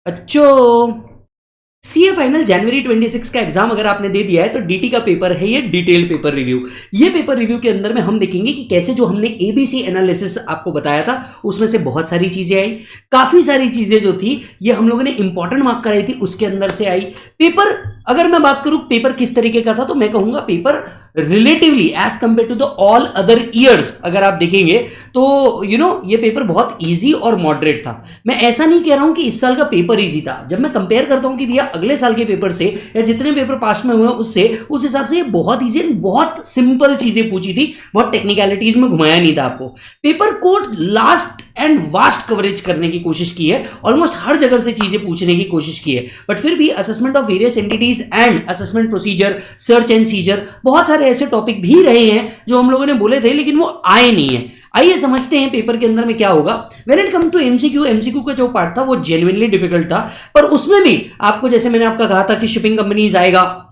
अच्छो, CA final जनवरी 26 का exam अगर आपने दे दिया है तो डीटी का पेपर है ये डिटेल्ड पेपर रिव्यू। ये पेपर रिव्यू के अंदर में हम देखेंगे कि कैसे जो हमने एबीसी एनालिसिस आपको बताया था उसमें से बहुत सारी चीजें आई, काफी सारी चीजें जो थी ये हम लोगों ने इंपॉर्टेंट मार्क कराई थी उसके अंदर से आई। पेपर अगर मैं बात करूं पेपर किस तरीके का था तो मैं कहूंगा paper relatively as compared to the all other years अगर आप देखेंगे तो ये पेपर बहुत इजी और मॉडरेट था। मैं ऐसा नहीं कह रहा हूं कि इस साल का पेपर इजी था, जब मैं कंपेयर करता हूं कि भैया अगले साल के पेपर से या जितने पेपर पास में हुए उससे, उस हिसाब से ये बहुत इजी एंड बहुत सिंपल चीजें पूछी थी, बहुत टेक्निकलिटीज में घुमाया नहीं था आपको। पेपर को लास्ट एंड वास्ट कवरेज करने की कोशिश की है, ऑलमोस्ट हर जगह से चीजें पूछने की कोशिश की है, बट फिर भी assessment of various entities and assessment procedure, search and seizure, बहुत सारे ऐसे टॉपिक भी रहे हैं जो हम लोगों ने बोले थे लेकिन वो आए नहीं है। आइए समझते हैं पेपर के अंदर में क्या होगा। When it come to MCQ का जो पार्ट था वो जेन्युइनली डिफिकल्ट था, पर उसमें भी आपको जैसे मैंने आपका कहा था कि शिपिंग कंपनीज आएगा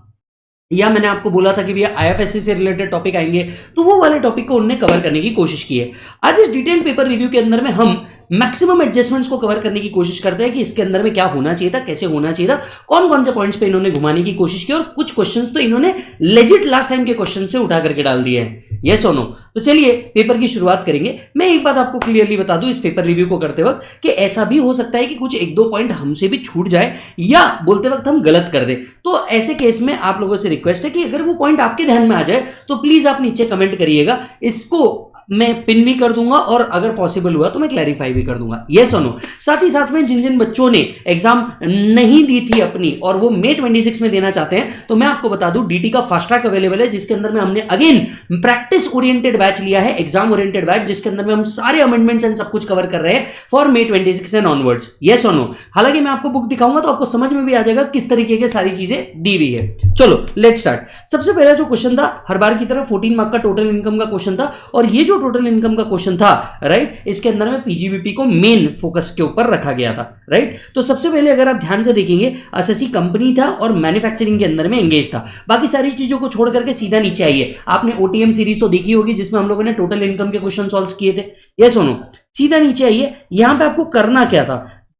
या मैंने आपको बोला था कि भैया आईएफएससी से रिलेटेड टॉपिक आएंगे, तो वो वाले टॉपिक को उन्होंने कवर करने की कोशिश की है। आज इस डिटेल पेपर रिव्यू के अंदर में हम मैक्सिमम एडजस्टमेंट्स को कवर करने की कोशिश करते हैं कि इसके अंदर में क्या होना चाहिए था, कैसे होना चाहिए था, कौन कौन से पॉइंट्स पे इन्होंने घुमाने की कोशिश की और कुछ क्वेश्चंस तो इन्होंने लेजिट लास्ट टाइम के क्वेश्चन से उठा करके डाल दिए हैं। Yes or no? तो चलिए पेपर की शुरुआत करेंगे। मैं एक बात आपको क्लियरली बता दूं इस पेपर रिव्यू को करते वक्त कि ऐसा भी हो सकता है कि कुछ एक दो पॉइंट हमसे भी छूट जाए या बोलते वक्त हम गलत कर दें, तो ऐसे केस में आप लोगों से रिक्वेस्ट है कि अगर वो पॉइंट आपके ध्यान में आ जाए तो प्लीज आप नीचे कमेंट करिएगा, इसको मैं पिन भी कर दूंगा और अगर पॉसिबल हुआ तो मैं क्लैरिफाई भी कर दूंगा। Yes or no? साथ ही साथ में जिन जिन बच्चों ने एग्जाम नहीं दी थी अपनी और वो मई 26 में देना चाहते हैं तो मैं आपको बता दूं डीटी का फास्ट ट्रैक अवेलेबल है, जिसके अंदर में हमने अगेन प्रैक्टिस ओरिएंटेड बैच लिया है, एग्जाम ओरिएंटेड बैच, जिसके अंदर में हम सारे अमेंडमेंट्स एंड सब कुछ कवर कर रहे हैं for May 26 and onwards. Yes or no? हालांकि मैं आपको बुक दिखाऊंगा तो आपको समझ में भी आ जाएगा किस तरीके की सारी चीजें दी हुई है। चलो लेट स्टार्ट। सबसे पहला जो क्वेश्चन था हर बार की तरह 14 मार्क का टोटल इनकम का क्वेश्चन था, और ये जो टोटल इनकम का क्वेश्चन था राइट, इसके अंदर में पीजीबीपी को मेन फोकस के ऊपर रखा गया था राइट। तो सबसे पहले अगर आप ध्यान से देखेंगे एसएससी कंपनी था और मैन्युफैक्चरिंग के अंदर में एंगेज था, बाकी सारी चीजों को छोड़ करके सीधा नीचे आइए। आपने ओटीएम सीरीज तो देखी होगी जिसमें हम लोगों ने टोटल इनकम के क्वेश्चन सॉल्व किए थे। Yes or no? सीधा नीचे आइए, यहां पे आपको करना क्या था,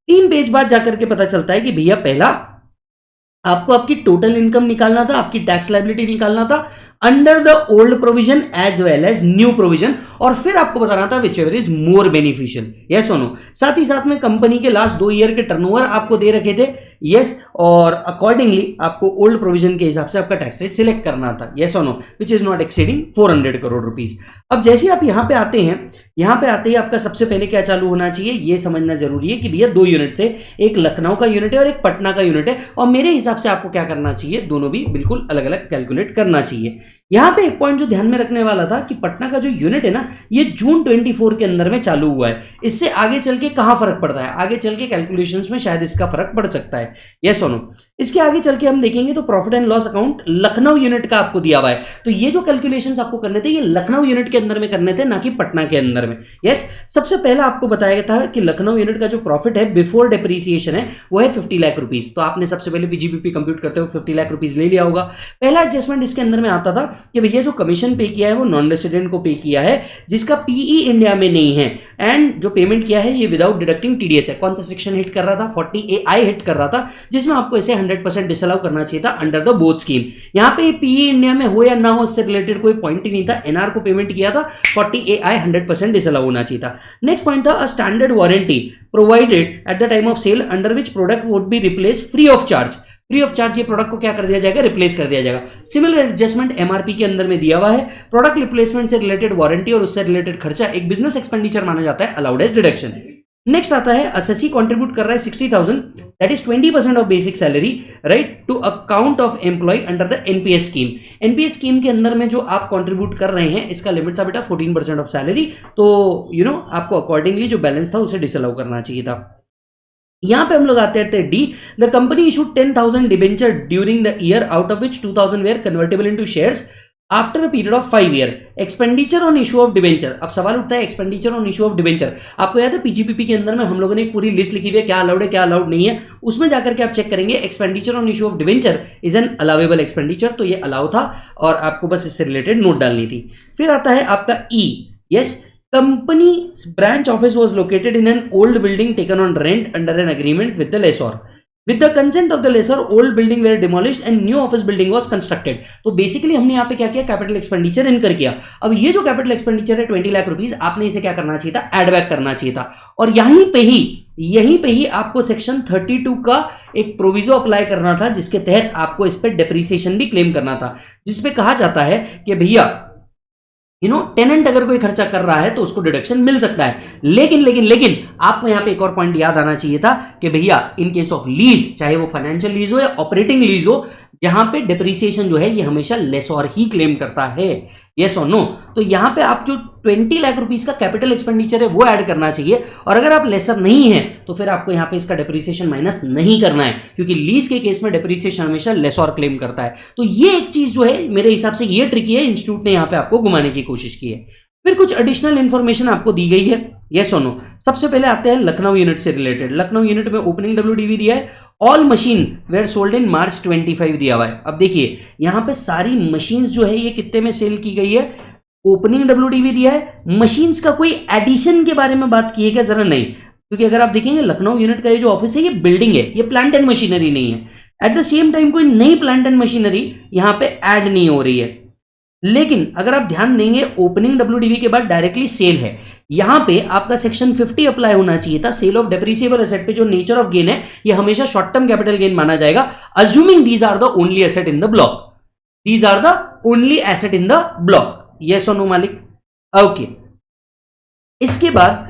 3 पेज बाद जाकर के पता चलता है कि भैया पहला आपको आपकी टोटल इनकम निकालना था, आपकी टैक्स लायबिलिटी निकालना था under the old provision as well as new provision, और फिर आपको बताना था whichever is more beneficial. Yes or no? साथ ही साथ में कंपनी के लास्ट 2 ईयर के टर्नओवर आपको दे रखे थे। यस, और अकॉर्डिंगली आपको ओल्ड प्रोविजन के हिसाब से आपका टैक्स रेट सिलेक्ट करना था। Yes or no? Which is not exceeding 400 crore rupees. अब जैसे आप यहां पे आते हैं, यहां पे आते ही आपका सबसे पहले क्या चालू होना चाहिए ये समझना जरूरी है कि भैया 2 यूनिट थे, एक लखनऊ का यूनिट है और एक पटना का यूनिट है, और मेरे हिसाब से आपको क्या करना चाहिए, दोनों भी बिल्कुल अलग अलग कैलकुलेट करना चाहिए। यहां पे एक पॉइंट जो ध्यान में रखने वाला था कि पटना का जो यूनिट है ना ये जून 24 के अंदर में चालू हुआ है, इससे आगे चल के कहां फर्क पड़ता है, आगे चल के कैलकुलेशंस में शायद इसका फर्क पड़ सकता है। Yes or no? इसके आगे चल के हम देखेंगे तो profit and loss account Lucknow unit का आपको दिया हुआ है, तो ये जो कैलकुलेशंस आपको करने थे ये लखनऊ यूनिट के अंदर में करने थे, ना कि पटना के अंदर में। यस, सबसे पहला आपको बताया गया था कि लखनऊ यूनिट का जो प्रॉफिट है बिफोर डेप्रिसिएशन है वो है 50 लाख रुपीज, तो आपने सबसे पहले पीजीबीपी कंप्यूट करते हुए 50 लाख रुपीज ले लिया होगा। पहला एडजस्टमेंट इसके अंदर में आता था कि भैया जो कमीशन पे किया है वो नॉन रेसिडेंट को पे किया है जिसका पीई इंडिया में नहीं है, एंड जो पेमेंट किया है ये विदाउट डिडक्टिंग टीडीएस है। कौन सा सेक्शन हिट कर रहा था, 40A हिट कर रहा था, जिसमें आपको इसे 100% डिसअलाउ करना चाहिए था अंडर द बोथ स्कीम। यहां पे पीई इंडिया में हो या ना हो इससे रिलेटेड कोई पॉइंट ही नहीं था, एनआर को पेमेंट किया था, 40A 100% डिसअलाउ होना चाहिए था। नेक्स्ट पॉइंट था a standard warranty provided at the time of sale under which product would be replace free of charge. Free of charge ये प्रोडक्ट को क्या कर दिया जाएगा, रिप्लेस कर दिया जाएगा। सिमिलर एडजस्टमेंट एमआरपी के अंदर में दिया हुआ है। प्रोडक्ट रिप्लेसमेंट से रिलेटेड वारंटी और उससे रिलेटेड खर्चा एक बिजनेस एक्सपेंडिचर माना जाता है, अलाउड एज डिडक्शन। नेक्स्ट आता है एसएससी कंट्रीब्यूट कर रहा है 60,000 that is 20% of basic salary right to account of employ under the NPS scheme. NPS scheme के अंदर में जो आप कंट्रीब्यूट कर रहे हैं इसका लिमिट था बेटा 14% ऑफ सैलरी, तो आपको अकॉर्डिंगली जो बैलेंस था उसे डिसअलाउ करना चाहिए था। यहां पे हम लोग आते हैं D, the company issued 10,000 debenture during the year out of which 2,000 were convertible into shares after a period of 5 year. Expenditure on issue of debenture, अब सवाल उठता है expenditure on issue of debenture. आपको याद है पीजीपीपी के अंदर में हम लोगों ने एक पूरी लिस्ट लिखी हुई है क्या अलाउड है क्या अलाउड नहीं है, उसमें जाकर के आप चेक करेंगे expenditure on issue of debenture is an allowable expenditure, तो ये अलाउ था और आपको बस इससे रिलेटेड नोट डालनी थी। फिर आता है आपका ई, yes company branch office was located in an old building taken on rent under an agreement with the lessor. With the consent of the lessor, old building were demolished and new office building was constructed. तो basically हमने यहाँ पे क्या किया, capital expenditure इनकर किया. अब ये जो कैपिटल एक्सपेंडिचर है 20 लाख रुपीस, आपने इसे क्या करना चाहिए था, एड बैक करना चाहिए था. और यहीं पे ही आपको सेक्शन 32 का एक प्रोविजो अप्लाई करना था, जिसके तहत आपको इस पे डेप्रिसिएशन भी क्लेम करना था, जिसपे कहा जाता है कि भैया टेनेंट अगर कोई खर्चा कर रहा है तो उसको डिडक्शन मिल सकता है. लेकिन आपको यहां पे एक और पॉइंट याद आना चाहिए था कि भैया इन केस ऑफ लीज, चाहे वो फाइनेंशियल लीज हो या ऑपरेटिंग लीज हो, यहां पे डिप्रिसिएशन जो है ये हमेशा लेसॉर ही क्लेम करता है. Yes or no. तो यहां पे आप जो 20 लाख रुपीस का कैपिटल एक्सपेंडिचर है वो ऐड करना चाहिए, और अगर आप लेसर नहीं है तो फिर आपको यहां पे इसका डिप्रिसिएशन माइनस नहीं करना है, क्योंकि लीज के केस में डिप्रिसिएशन हमेशा लेसॉर क्लेम करता है. तो ये एक चीज जो है मेरे हिसाब से ये ट्रिकी है, इंस्टीट्यूट ने यहां पे आपको घुमाने की कोशिश की है. फिर कुछ एडिशनल इंफॉर्मेशन आपको दी गई है. Yes or no. सबसे पहले आते हैं लखनऊ यूनिट से रिलेटेड. लखनऊ यूनिट में ओपनिंग WDV दिया है. All machine were sold in March 25 दिया हुआ है. अब देखिए यहां पे सारी मशीन्स जो है ये कितने में सेल की गई है. ओपनिंग WDV दिया है. मशीन्स का कोई एडिशन के बारे में बात की है क्या, जरा नहीं, क्योंकि अगर आप देखेंगे लखनऊ यूनिट का ये जो ऑफिस है ये बिल्डिंग है, ये प्लांट एंड मशीनरी नहीं है. एट द सेम टाइम कोई नई प्लांट एंड मशीनरी यहां पे ऐड नहीं हो रही है. लेकिन अगर आप ध्यान देंगे ओपनिंग WDV के बाद डायरेक्टली सेल है. यहां पे आपका सेक्शन 50 अप्लाई होना चाहिए था. सेल ऑफ डेप्रिसिएबल एसेट पे जो नेचर ऑफ गेन है ये हमेशा शॉर्ट टर्म कैपिटल गेन माना जाएगा, assuming these are the only asset in the block. These are the only asset in the block. Yes or no मालिक. Okay. इसके बाद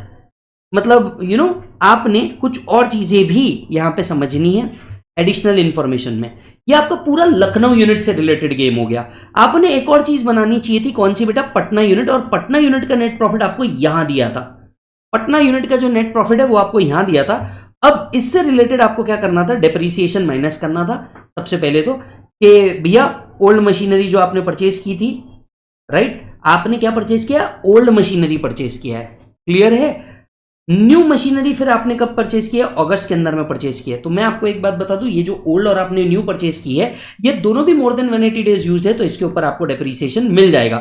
मतलब आपने कुछ और चीजें भी यहां पे समझनी है एडिशनल इंफॉर्मेशन में. ये आपका पूरा लखनऊ यूनिट से रिलेटेड गेम हो गया. आपने एक और चीज बनानी चाहिए थी, कौन सी बेटा, पटना यूनिट. और पटना यूनिट का नेट प्रॉफिट आपको यहां दिया था. पटना यूनिट का जो नेट प्रॉफिट है वो आपको यहां दिया था. अब इससे रिलेटेड आपको क्या करना था, डेप्रिसिएशन माइनस करना था. सबसे पहले तो कि भैया ओल्ड मशीनरी जो आपने परचेज की थी, राइट, आपने क्या परचेज किया, ओल्ड मशीनरी परचेज किया है. क्लियर है. न्यू मशीनरी फिर आपने कब परचेज किया, अगस्त के अंदर में परचेज किया. तो मैं आपको एक बात बता दूं, ये जो ओल्ड और आपने न्यू परचेज की है ये दोनों भी मोर देन 180 डेज यूज्ड है, तो इसके ऊपर आपको डेप्रिसिएशन मिल जाएगा.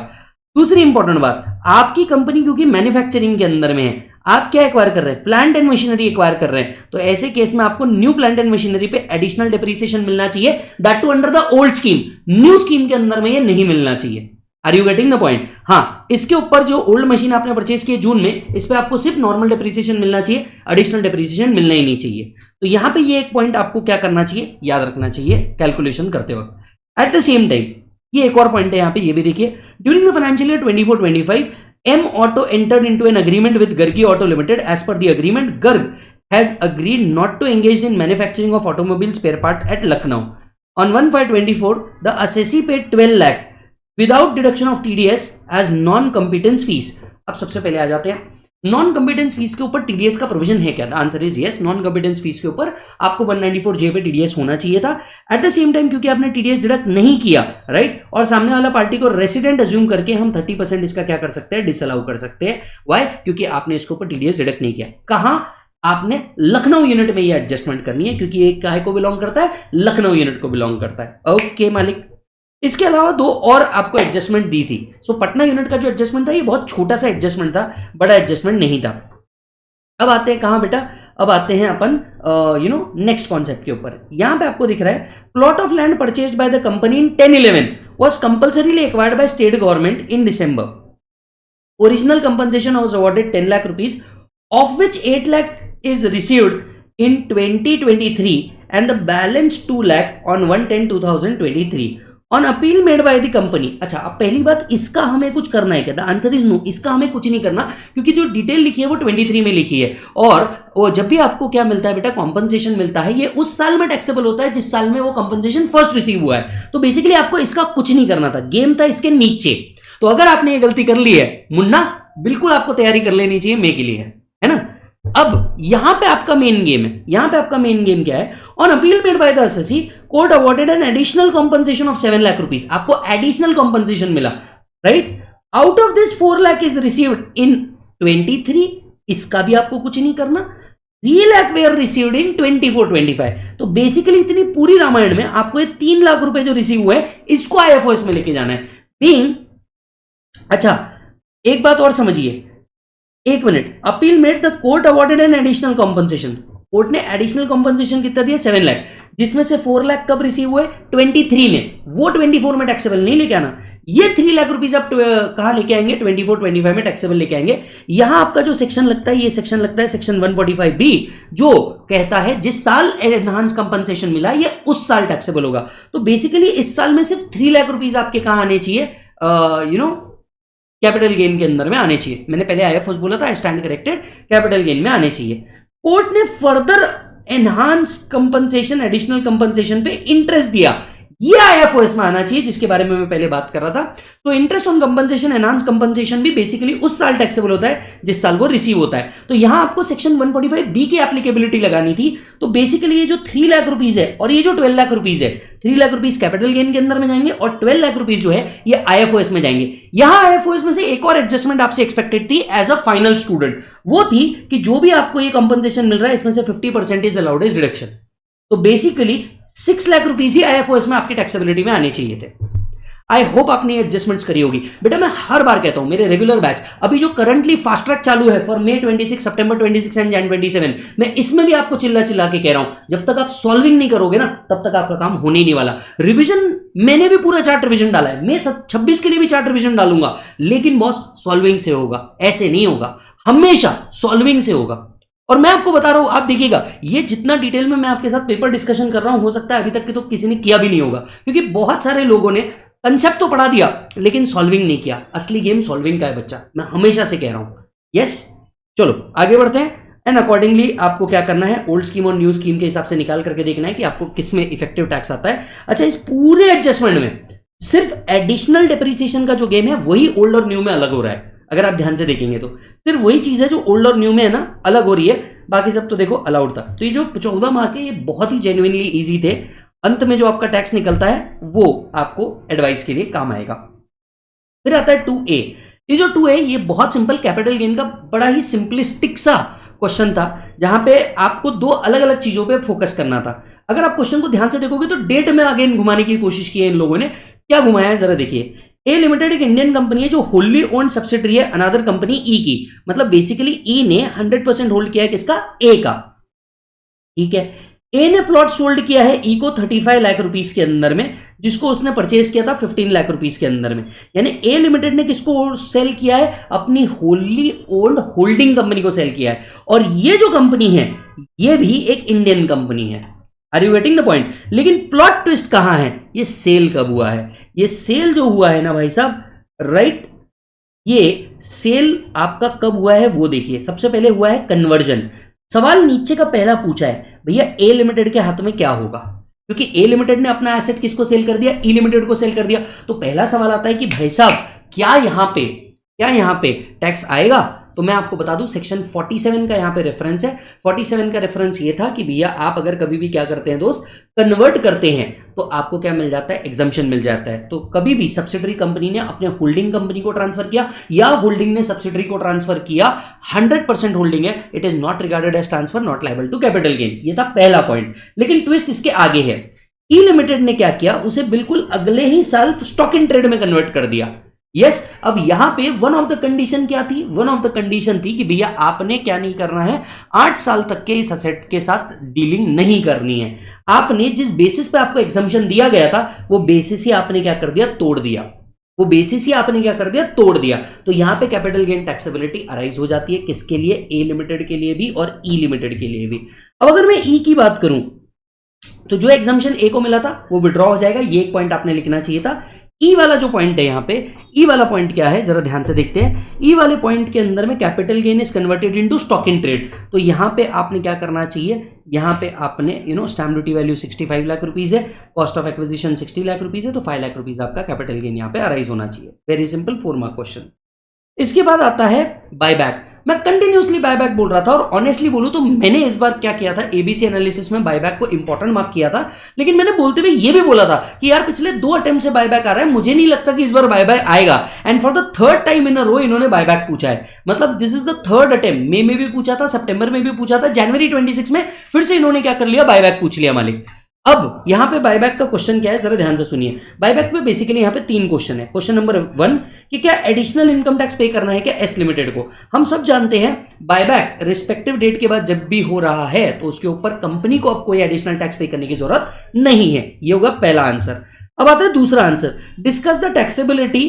दूसरी इंपॉर्टेंट बात, आपकी कंपनी क्योंकि मैन्युफैक्चरिंग के अंदर में है, आप क्या एक्वायर कर रहे हैं, प्लांट एंड मशीनरी एक्वायर कर रहे हैं. तो ऐसे केस में आपको न्यू प्लांट एंड मशीनरी पे एडिशनल डेप्रिसिएशन मिलना चाहिए, that too under the old scheme. New scheme के अंदर में ये नहीं मिलना चाहिए. Are you getting the point. हाँ, इसके ऊपर जो ओल्ड मशीन आपने परचेज की जून में, इस पे आपको सिर्फ नॉर्मल डेप्रिसिएशन मिलना चाहिए, एडिशनल डेप्रिसिएशन मिलना ही नहीं चाहिए. तो यहां पे ये एक पॉइंट आपको क्या करना चाहिए, याद रखना चाहिए कैलकुलेशन करते वक्त. एट द सेम टाइम ये एक और पॉइंट है यहां पे, ये भी देखिए. During the financial year 24-25 M Auto entered into an agreement with Gargi Auto Limited. As per the agreement, Garg has agreed not to engage in manufacturing of automobile spare part at Lucknow. On 1/5/24, the assessee paid 12 lakh without deduction of TDS as non competence fees. अब सबसे पहले आ जाते हैं non competence fees के ऊपर TDS का provision है क्या. The answer is yes. Non competence fees के ऊपर आपको 194J पे TDS होना चाहिए था. एट द सेम टाइम क्योंकि आपने TDS डिडक्ट नहीं किया, राइट, और सामने वाला पार्टी को रेसिडेंट अज्यूम करके हम 30% इसका क्या कर सकते हैं, डिसअलाउ कर सकते हैं. व्हाई, क्योंकि आपने इसके ऊपर TDS डिडक्ट नहीं किया. कहां, आपने लखनऊ यूनिट में ये एडजस्टमेंट करनी है, क्योंकि एक काहे को बिलोंग करता है, लखनऊ यूनिट को बिलोंग करता है. ओके मालिक. इसके अलावा दो और आपको एडजस्टमेंट दी थी. सो पटना यूनिट का जो एडजस्टमेंट था ये बहुत छोटा सा एडजस्टमेंट था, बड़ा एडजस्टमेंट नहीं था. अब आते हैं कहां बेटा, अब आते हैं अपन नेक्स्ट कॉन्सेप्ट के ऊपर. यहां पे आपको दिख रहा है plot of land purchased by the company in 10-11 was compulsorily acquired by state government in December. Original compensation was awarded 10 lakh rupees, of which 8 lakh is received in 2023 and the balance 2 lakh on 1/10/2023 on appeal made by the company. अच्छा, अब पहली बात, इसका हमें कुछ करना है क्या, द आंसर इज नो. इसका हमें कुछ नहीं करना, क्योंकि जो डिटेल लिखी है वो 23 में लिखी है. और वो जब भी आपको क्या मिलता है बेटा, कॉम्पनसेशन मिलता है, ये उस साल में टैक्सेबल होता है जिस साल में वो कॉम्पनसेशन फर्स्ट रिसीव हुआ है. तो बेसिकली आपको इसका कुछ नहीं करना था, गेम था इसके नीचे. तो अगर आपने ये गलती कर ली है मुन्ना, बिल्कुल आपको तैयारी कर लेनी चाहिए मे के लिए, है ना. अब यहां पे आपका मेन गेम है. यहां पे आपका मेन गेम क्या है, on appeal made by the assessee court awarded an additional compensation of 7 lakh rupees. आपको एडिशनल कॉम्पनसेशन मिला, right. Out of this 4 lakh is received in 23. इसका भी आपको कुछ नहीं करना. 3 लाख वेयर रिसीव्ड इन 24-25. तो बेसिकली इतनी पूरी रामायण में आपको ये 3 लाख रुपए जो रिसीव हुए इसको IFOS में लेके जाना है. बीइंग, अच्छा एक बात और समझिए, एक minute, appeal made the court awarded an additional compensation, court ने एडिशनल कॉम्पनसेशन कितना दिया 7 लाख, जिसमें से 4 लाख कब रिसीव हुए 23 में, वो 24 में टैक्सेबल नहीं लेके आना, ये 3 लाख रुपीज आप कहां लेके आएंगे 24 25 में टैक्सेबल लेके आएंगे। यहां आपका जो सेक्शन लगता है, ये सेक्शन लगता है सेक्शन 145B, जो कहता है जिस साल एनहांस कंपनसेशन मिला ये उस साल टैक्सेबल होगा। तो बेसिकली इस साल में सिर्फ 3 लाख रुपीज आपके कहां आने चाहिए, कैपिटल गेन के अंदर में आने चाहिए। मैंने पहले आईएफओएस बोला था, आई स्टैंड करेक्टेड, कैपिटल गेन में आने चाहिए। कोर्ट ने further enhance compensation, additional compensation पे इंटरेस्ट दिया, ये आईएफओएस में आना चाहिए, जिसके बारे में मैं पहले बात कर रहा था। तो interest on compensation, enhance compensation भी बेसिकली उस साल टैक्सेबल होता है जिस साल वो रिसीव होता है। तो यहां आपको सेक्शन 145B की एप्लीकेबिलिटी लगानी थी। तो बेसिकली ये जो 3 लाख रुपीज है और ये जो 12 लाख रुपीज है, 3 लाख रुपीज कैपिटल गेन के अंदर में जाएंगे और 12 लाख रुपीज जो है ये आईएफओएस में जाएंगे। यहां आईएफओएस में से एक और एडजस्टमेंट आपसे एक्सपेक्टेड थी एज अ फाइनल स्टूडेंट, वो थी कि जो भी आपको ये कंपनसेशन मिल रहा है इसमें से 50% इज अलाउड एज डिडक्शन। तो बेसिकली 6 लाख रुपीज ही आईएफओएस में आपकी टैक्सेबिलिटी में आने चाहिए थे। आई होप आपने एडजस्टमेंट्स करी होगी। बेटा मैं हर बार कहता हूं, मेरे रेगुलर बैच अभी जो करंटली फास्ट ट्रैक चालू है for May 26, September 26 and Jan 27, मैं इसमें भी आपको चिल्ला चिल्ला के कह रहा हूं, जब तक आप सॉल्विंग नहीं करोगे ना तब तक आपका काम होने ही नहीं वाला। रिवीजन मैंने भी पूरा चार्ट रिवीजन डाला है, मैं 26 के लिए भी चार्ट रिवीजन डालूंगा, लेकिन बॉस सॉल्विंग से होगा, ऐसे नहीं होगा, हमेशा सॉल्विंग से होगा। और मैं आपको बता रहा हूं, आप देखिएगा ये जितना डिटेल में मैं आपके साथ पेपर डिस्कशन कर रहा हूं, हो सकता है अभी तक के तो किसी ने किया भी नहीं होगा, क्योंकि बहुत सारे लोगों ने कंसेप्ट तो पढ़ा दिया लेकिन सॉल्विंग नहीं किया। असली गेम सॉल्विंग का है बच्चा, मैं हमेशा से कह रहा हूं। यस, चलो आगे बढ़ते हैं। एंड अकॉर्डिंगली आपको क्या करना है, ओल्ड स्कीम और न्यू स्कीम के हिसाब से निकाल करके देखना है कि आपको किस में इफेक्टिव टैक्स आता है। अच्छा, इस पूरे एडजस्टमेंट में सिर्फ एडिशनल डेप्रिसिएशन का जो गेम है वही ओल्ड और न्यू में अलग हो रहा है। अगर आप ध्यान से देखेंगे तो सिर्फ वही चीज है जो ओल्ड और न्यू में है ना अलग हो रही है, बाकी सब तो देखो अलाउड था। तो ये जो 14 मार्क है ये बहुत ही जेन्युइनली इजी थे। अंत में जो आपका टैक्स निकलता है वो आपको एडवाइस के लिए काम आएगा। फिर आता है 2A। ये जो 2A ये बहुत सिंपल कैपिटल गेन का बड़ा ही सिंपलिस्टिक सा क्वेश्चन था, जहां पे आपको दो अलग अलग चीजों पे फोकस करना था। अगर आप क्वेश्चन को ध्यान से देखोगे तो डेट में अगेन घुमाने की कोशिश की है इन लोगों ने। क्या घुमाया है जरा देखिए। ए लिमिटेड एक इंडियन कंपनी है जो होल्ली ओन्ड सब्सिडरी है अनदर कंपनी ई की। मतलब बेसिकली ई ने 100% होल्ड किया है किसका, ए का। ठीक है, ए ने प्लॉट सोल्ड किया है ई को 35 लाख रुपीस के अंदर में, जिसको उसने परचेज किया था 15 लाख रुपीस के अंदर में। यानी ए लिमिटेड ने किसको सेल किया है, अपनी होल्ली ओन्ड होल्डिंग कंपनी को सेल किया है। और ये जो कंपनी है ये भी एक इंडियन कंपनी है। Are you getting the point. लेकिन प्लॉट ट्विस्ट कहां है, ये सेल कब हुआ है। ये सेल जो हुआ है ना भाई साहब, राइट, ये सेल आपका कब हुआ है वो देखिए। सबसे पहले हुआ है कन्वर्जन। सवाल नीचे का पहला पूछा है, भैया ए लिमिटेड के हाथ में क्या होगा, क्योंकि ए लिमिटेड ने अपना एसेट किसको सेल कर दिया, ई लिमिटेड को सेल कर दिया। तो पहला सवाल आता है कि भाई साहब क्या यहां पे टैक्स आएगा। तो मैं आपको बता दूं सेक्शन 47 का यहां पे रेफरेंस है। 47 का रेफरेंस ये था कि भैया आप अगर कभी भी क्या करते हैं दोस्त, कन्वर्ट करते हैं तो आपको क्या मिल जाता है, एग्जम्पशन मिल जाता है। तो कभी भी सब्सिडरी कंपनी ने अपने होल्डिंग कंपनी को ट्रांसफर किया या होल्डिंग ने सब्सिडरी को ट्रांसफर किया, 100% होल्डिंग है, it is not regarded as transfer, not liable to capital gain. ये था पहला पॉइंट। लेकिन ट्विस्ट इसके आगे है। ई लिमिटेड ने क्या किया, उसे बिल्कुल अगले ही साल स्टॉक इन ट्रेड में कन्वर्ट कर दिया। यस, अब यहां पे वन ऑफ द कंडीशन क्या थी, वन ऑफ द कंडीशन थी कि भैया आपने क्या नहीं करना है, 8 साल तक के इस असेट के साथ डीलिंग नहीं करनी है। आपने जिस बेसिस पे आपको एग्जम्पशन दिया गया था वो बेसिस ही आपने क्या कर दिया, तोड़ दिया। वो बेसिस ही आपने क्या कर दिया, तोड़ दिया। तो यहां पे कैपिटल गेन टैक्सेबिलिटी अराइज हो जाती है, किसके लिए, ए लिमिटेड के लिए भी और ई लिमिटेड के लिए भी। अब अगर मैं ई की बात करूं तो जो एग्जम्पशन ए को मिला था वो विड्रॉ हो जाएगा। ये एक पॉइंट आपने लिखना चाहिए था। ई वाला जो पॉइंट है यहाँ पे, ई वाला पॉइंट क्या है जरा ध्यान से देखते हैं। ई वाले पॉइंट के अंदर में capital gain is converted into stock in trade. तो यहाँ पे आपने क्या करना चाहिए, यहाँ पे आपने stamp duty value 65 lakh rupees है, cost of acquisition 60 lakh rupees है, तो 5 लाख रुपीज आपका कैपिटल गेन यहाँ पे अराइज होना चाहिए। Very simple 4 mark question. इसके बाद आता है बायबैक। मैं कंटिन्यूसली बायबैक बोल रहा था और ऑनेस्टली बोलूं तो मैंने इस बार क्या किया था, एबीसी एनालिसिस में बायबैक को इंपॉर्टेंट मार्क किया था। लेकिन मैंने बोलते हुए ये भी बोला था कि यार पिछले 2 अटेम्प्ट से बायबैक आ रहा है, मुझे नहीं लगता कि इस बार बायबैक आएगा। And for the 3rd time in a row इन्होंने बायबैक पूछा है। मतलब this is the 3rd attempt. मई में भी पूछा था, सितंबर में भी पूछा था, जनवरी 26 में फिर से इन्होंने क्या कर लिया, बायबैक पूछ लिया मालिक। अब यहां पे बायबैक का क्वेश्चन क्या है, जरा ध्यान से सुनिए। बायबैक में बेसिकली यहां पे 3 क्वेश्चन है। क्वेश्चन नंबर 1 कि क्या एडिशनल इनकम टैक्स पे करना है क्या एस लिमिटेड को। हम सब जानते हैं बायबैक रिस्पेक्टिव डेट के बाद जब भी हो रहा है तो उसके ऊपर कंपनी को अब कोई एडिशनल टैक्स पे करने की जरूरत नहीं है। ये होगा पहला आंसर। अब आता है दूसरा आंसर, डिस्कस द टैक्सेबिलिटी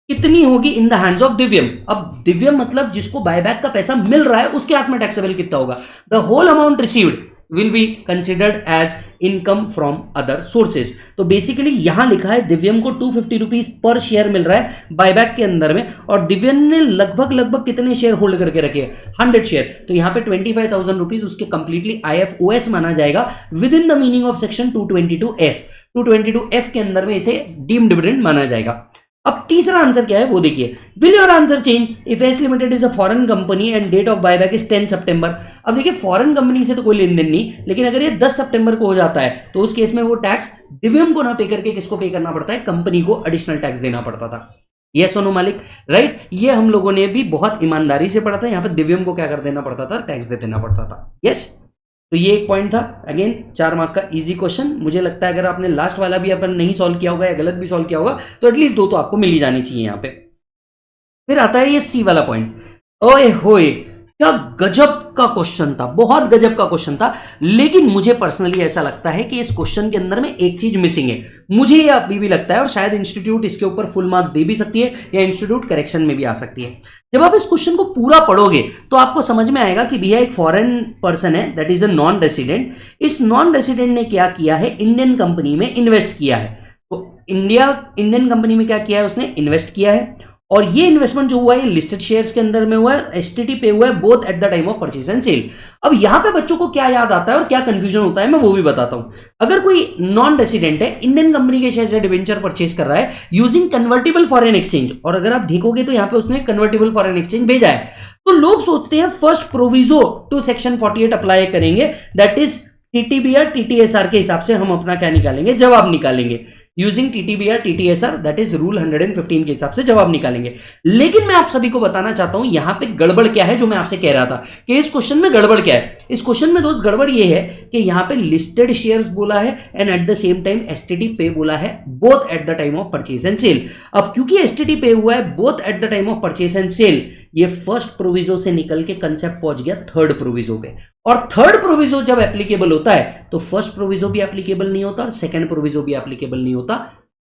कितनी होगी इन द हैंड्स ऑफ दिव्यम। अब दिव्यम मतलब जिसको बायबैक का पैसा मिल रहा है उसके हाथ में टैक्सेबल कितना होगा। The whole amount received will be considered as income from other sources। तो बेसिकली यहां लिखा है दिव्यम को 250 रुपीज पर शेयर मिल रहा है बायबैक के अंदर में, और दिव्यम ने लगभग कितने शेयर होल्ड करके रखे हैं 100 शेयर। तो यहां पे 25,000 रुपीज उसके कंप्लीटली IFOS माना जाएगा with in the meaning of section 222F। 222F के अंदर में इसे डीम्ड डिविडेंड माना जाएगा। अब तीसरा आंसर क्या है वो देखिए, will your answer change if S limited is a foreign company and date of buyback is 10 सितंबर। अब देखिए फॉरेन कंपनी से तो कोई लेन देन नहीं, लेकिन अगर ये 10 सितंबर को हो जाता है तो उस केस में वो टैक्स दिव्यम को ना पे करके किसको पे करना पड़ता है, कंपनी को एडिशनल टैक्स देना पड़ता था। ये सोनू मालिक राइट, ये हम लोगों ने भी बहुत ईमानदारी से पढ़ा था। यहां पर दिव्यम को क्या कर देना पड़ता था, टैक्स दे देना पड़ता था। यस, तो ये एक पॉइंट था। अगेन 4 मार्क का इजी क्वेश्चन। मुझे लगता है अगर आपने लास्ट वाला भी अपन नहीं सॉल्व किया होगा या गलत भी सॉल्व किया होगा तो एटलीस्ट 2 तो आपको मिल ही जानी चाहिए यहां पे। फिर आता है ये सी वाला पॉइंट। ओए होए, क्या गजब का क्वेश्चन था, बहुत गजब का क्वेश्चन था। लेकिन मुझे पर्सनली ऐसा लगता है कि इस क्वेश्चन के अंदर में एक चीज मिसिंग है। मुझे ये अभी भी लगता है, और शायद इंस्टीट्यूट इसके ऊपर फुल मार्क्स दे भी सकती है या इंस्टीट्यूट करेक्शन में भी आ सकती है। जब आप इस क्वेश्चन को पूरा पढ़ोगे तो आपको समझ में आएगा कि भैया एक फॉरेन पर्सन है, that is a non resident. इस नॉन रेसिडेंट ने क्या किया है, इंडियन कंपनी में इन्वेस्ट किया है। तो इंडियन कंपनी में क्या किया है, उसने इन्वेस्ट किया है, और ये इन्वेस्टमेंट जो हुआ है लिस्टेड शेयर्स के अंदर में हुआ है, एसटीटी पे हुआ है both at the time of purchase and sale. अब यहां पे बच्चों को क्या याद आता है और क्या कंफ्यूजन होता है मैं वो भी बताता हूं। अगर कोई नॉन रेसिडेंट है, इंडियन कंपनी के शेयर से डिवेंचर परचेज कर रहा है यूजिंग कन्वर्टेबल फॉरेन एक्सचेंज, और अगर आप देखोगे तो यहां पे उसने कन्वर्टेबल फॉरेन एक्सचेंज भेजा है, तो लोग सोचते हैं first proviso to section 48 apply करेंगे, दैट इज टीटीबीआर टीटीएसआर के हिसाब से हम अपना क्या निकालेंगे, जवाब निकालेंगे। Using TTBR TTSR that is rule 115 के हिसाब से जवाब निकालेंगे। लेकिन मैं आप सभी को बताना चाहता हूं यहां पे गड़बड़ क्या है, जो मैं आपसे कह रहा था कि इस क्वेश्चन में गड़बड़ क्या है। इस क्वेश्चन में दोस्त गड़बड़ ये है कि यहां पे लिस्टेड शेयर्स बोला है and at the same time STT pay बोला है both at the time of purchase and sale. अब क्योंकि एसटीटी पे हुआ है both at the time of purchase and sale, ये फर्स्ट प्रोविजो से निकल के कंसेप्ट पहुंच गया थर्ड प्रोविजो पे, और थर्ड प्रोविजो जब एप्लीकेबल होता है तो फर्स्ट प्रोविजो भी एप्लीकेबल नहीं होता और सेकंड प्रोविजो भी एप्लीकेबल नहीं होता।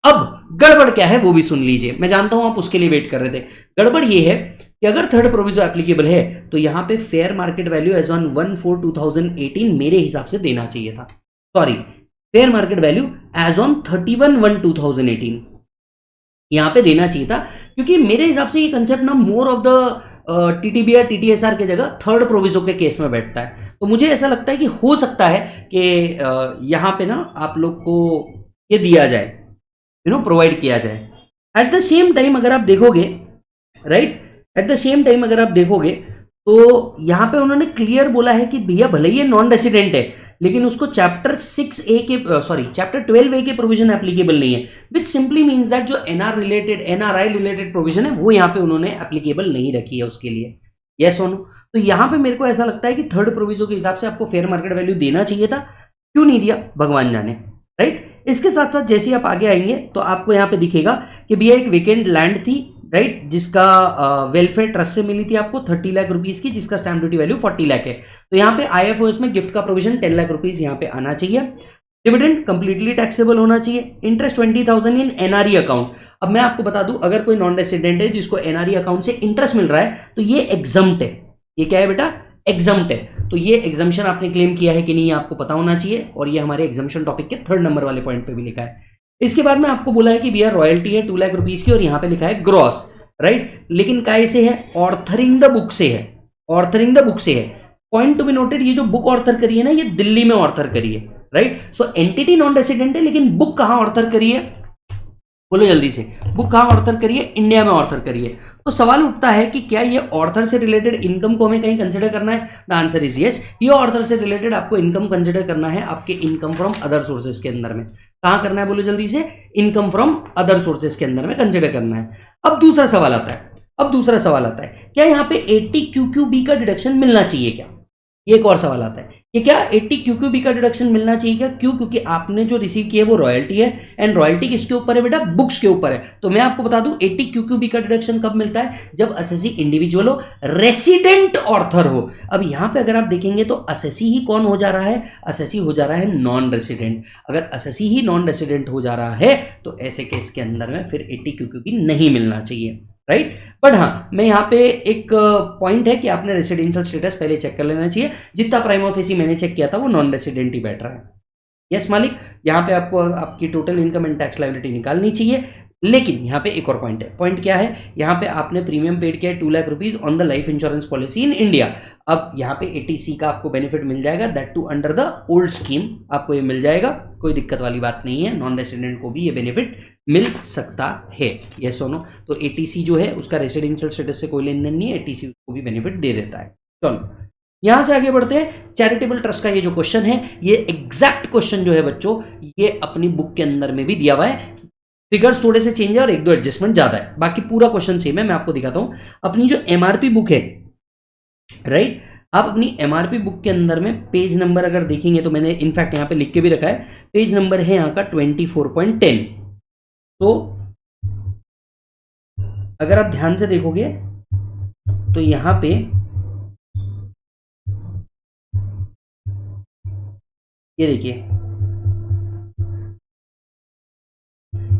अब गड़बड़ क्या है वो भी सुन लीजिए, मैं जानता हूं आप उसके लिए वेट कर रहे थे। गड़बड़ ये है कि अगर थर्ड प्रोविजो एप्लीकेबल है तो यहां पे fair market value as on 1/4/2018 मेरे हिसाब से देना चाहिए था। Sorry, fair market value as on 31/1/2018 यहां पे देना चाहिए था, क्योंकि मेरे हिसाब से ये कंसेप्ट ना more of the TTBR TTSR के जगह थर्ड प्रोविजो के केस में बैठता है। तो मुझे ऐसा लगता है कि हो सकता है कि यहां पे ना आप लोग को ये दिया जाए, प्रोवाइड किया जाए। एट द सेम टाइम अगर आप देखोगे right, eight the same time अगर आप देखोगे तो यहां पे उन्होंने क्लियर बोला है कि भैया भले ही ये नॉन रेसिडेंट है लेकिन उसको चैप्टर 6A के चैप्टर 12A के प्रोविजन एप्लीकेबल नहीं है, विच सिंपली मींस दैट जो एनआरआई रिलेटेड प्रोविजन है वो यहां पे उन्होंने एप्लीकेबल नहीं रखी है उसके लिए। यस सोनू, तो यहां पे मेरे को ऐसा लगता है कि थर्ड प्रोविजो के हिसाब से आपको फेयर मार्केट वैल्यू देना चाहिए था, क्यों नहीं दिया भगवान जाने। राइट, इसके साथ साथ जैसे ही आप आगे आएंगे तो आपको यहाँ पे दिखेगा कि भैया एक वेकेंट लैंड थी राइट, जिसका वेलफेयर ट्रस्ट से मिली थी आपको 30 लाख रुपीस की, जिसका स्टैम्प ड्यूटी वैल्यू 40 लाख है। तो यहाँ पे IFOS में गिफ्ट का प्रोविजन 10 लाख रुपीस यहाँ पे आना चाहिए। डिविडेंड कंप्लीटली टैक्सेबल होना चाहिए। इंटरेस्ट 20,000 इन एनआरई अकाउंट। अब मैं आपको बता दूं अगर कोई नॉन रेसिडेंट है जिसको एनआरई अकाउंट से इंटरेस्ट मिल रहा है तो ये एग्जम्प्ट है। ये क्या है बेटा, एग्जम्प्ट है। तो ये एग्जम्पशन आपने क्लेम किया है कि नहीं आपको पता होना चाहिए, और ये हमारे एग्जम्पशन टॉपिक के 3rd नंबर वाले पॉइंट पे भी लिखा है। इसके बाद में आपको बोला है कि भैया रॉयल्टी है 2 लाख रुपीस की, और यहाँ पे लिखा है ग्रॉस राइट, लेकिन काय से है, ऑर्थरिंग द बुक से है, ऑर्थरिंग द बुक से है। पॉइंट टू बी नोटेड, ये जो बुक ऑर्थर करी है ना ये दिल्ली में ऑर्थर करी है right. So entity non resident है लेकिन बुक कहां ऑर्थर करी है, बोलो जल्दी से, बुक कहां ऑर्थर करिए, इंडिया में ऑर्थर करिए। तो सवाल उठता है कि क्या ये ऑर्थर से रिलेटेड इनकम को हमें कहीं कंसिडर करना है। द आंसर इज यस, ये ऑर्थर से रिलेटेड आपको इनकम कंसिडर करना है आपके इनकम फ्रॉम अदर सोर्सेज के अंदर में। कहां करना है बोलो जल्दी से, इनकम फ्रॉम अदर सोर्सेज के अंदर में कंसिडर करना है। अब दूसरा सवाल आता है, क्या यहाँ पे 80 QQB का डिडक्शन मिलना चाहिए क्या। ये एक और सवाल आता है कि क्या 80 क्यूक्यूबी का डिडक्शन मिलना चाहिए क्या? क्यों? क्योंकि आपने जो रिसीव किया है वो रॉयल्टी है, एंड रॉयल्टी किसके ऊपर है बेटा? बुक्स के ऊपर है। तो मैं आपको बता दूं 80 क्यूक्यूबी का डिडक्शन कब मिलता है? जब असेसी इंडिविजुअल हो, रेसिडेंट ऑर्थर हो। अब यहां पे अगर आप देखेंगे तो असेसी ही कौन हो जा रहा है? असेसी हो जा रहा है नॉन रेसिडेंट। अगर असेसी ही नॉन रेसिडेंट हो जा रहा है तो ऐसे केस के अंदर में फिर 80 क्यूक्यूबी नहीं मिलना चाहिए, राइट। बट हाँ, मैं यहाँ पे एक पॉइंट है कि आपने रेसिडेंशियल स्टेटस पहले चेक कर लेना चाहिए। जितना प्राइमा फेसी मैंने चेक किया था वो नॉन रेसिडेंट ही बैठ रहा है। यस मालिक, यहाँ पे आपको आपकी total income and tax liability निकालनी चाहिए। लेकिन यहाँ पे एक और पॉइंट है। पॉइंट क्या है? यहाँ पे आपने प्रीमियम पेड किया है 2 lakh rupees on the life insurance policy in India. अब यहाँ पे 80C का आपको बेनिफिट मिल जाएगा, that too under the old scheme आपको ये मिल जाएगा, कोई दिक्कत वाली बात नहीं है। नॉन रेसिडेंट को भी ये बेनिफिट मिल सकता है, यस और नो। तो 80C जो है उसका रेसिडेंशियल स्टेटस से कोई लेन देन नहीं है, 80C को भी बेनिफिट दे देता है। चलो यहां से आगे बढ़ते हैं। चैरिटेबल ट्रस्ट का ये जो क्वेश्चन है, ये एग्जैक्ट क्वेश्चन जो है बच्चों, ये अपनी बुक के अंदर में भी दिया हुआ है। फिगर्स थोड़े से चेंज है और एक दो एडजस्टमेंट ज्यादा है, बाकी पूरा क्वेश्चन सेम है। मैं आपको दिखाता हूं अपनी जो एमआरपी बुक है, राइट। आप अपनी एमआरपी बुक के अंदर में पेज नंबर अगर देखेंगे तो मैंने इनफैक्ट यहां पे लिख के भी रखा है। पेज नंबर है यहां का 24.10। तो अगर आप ध्यान से देखोगे तो यहां पे ये देखिए,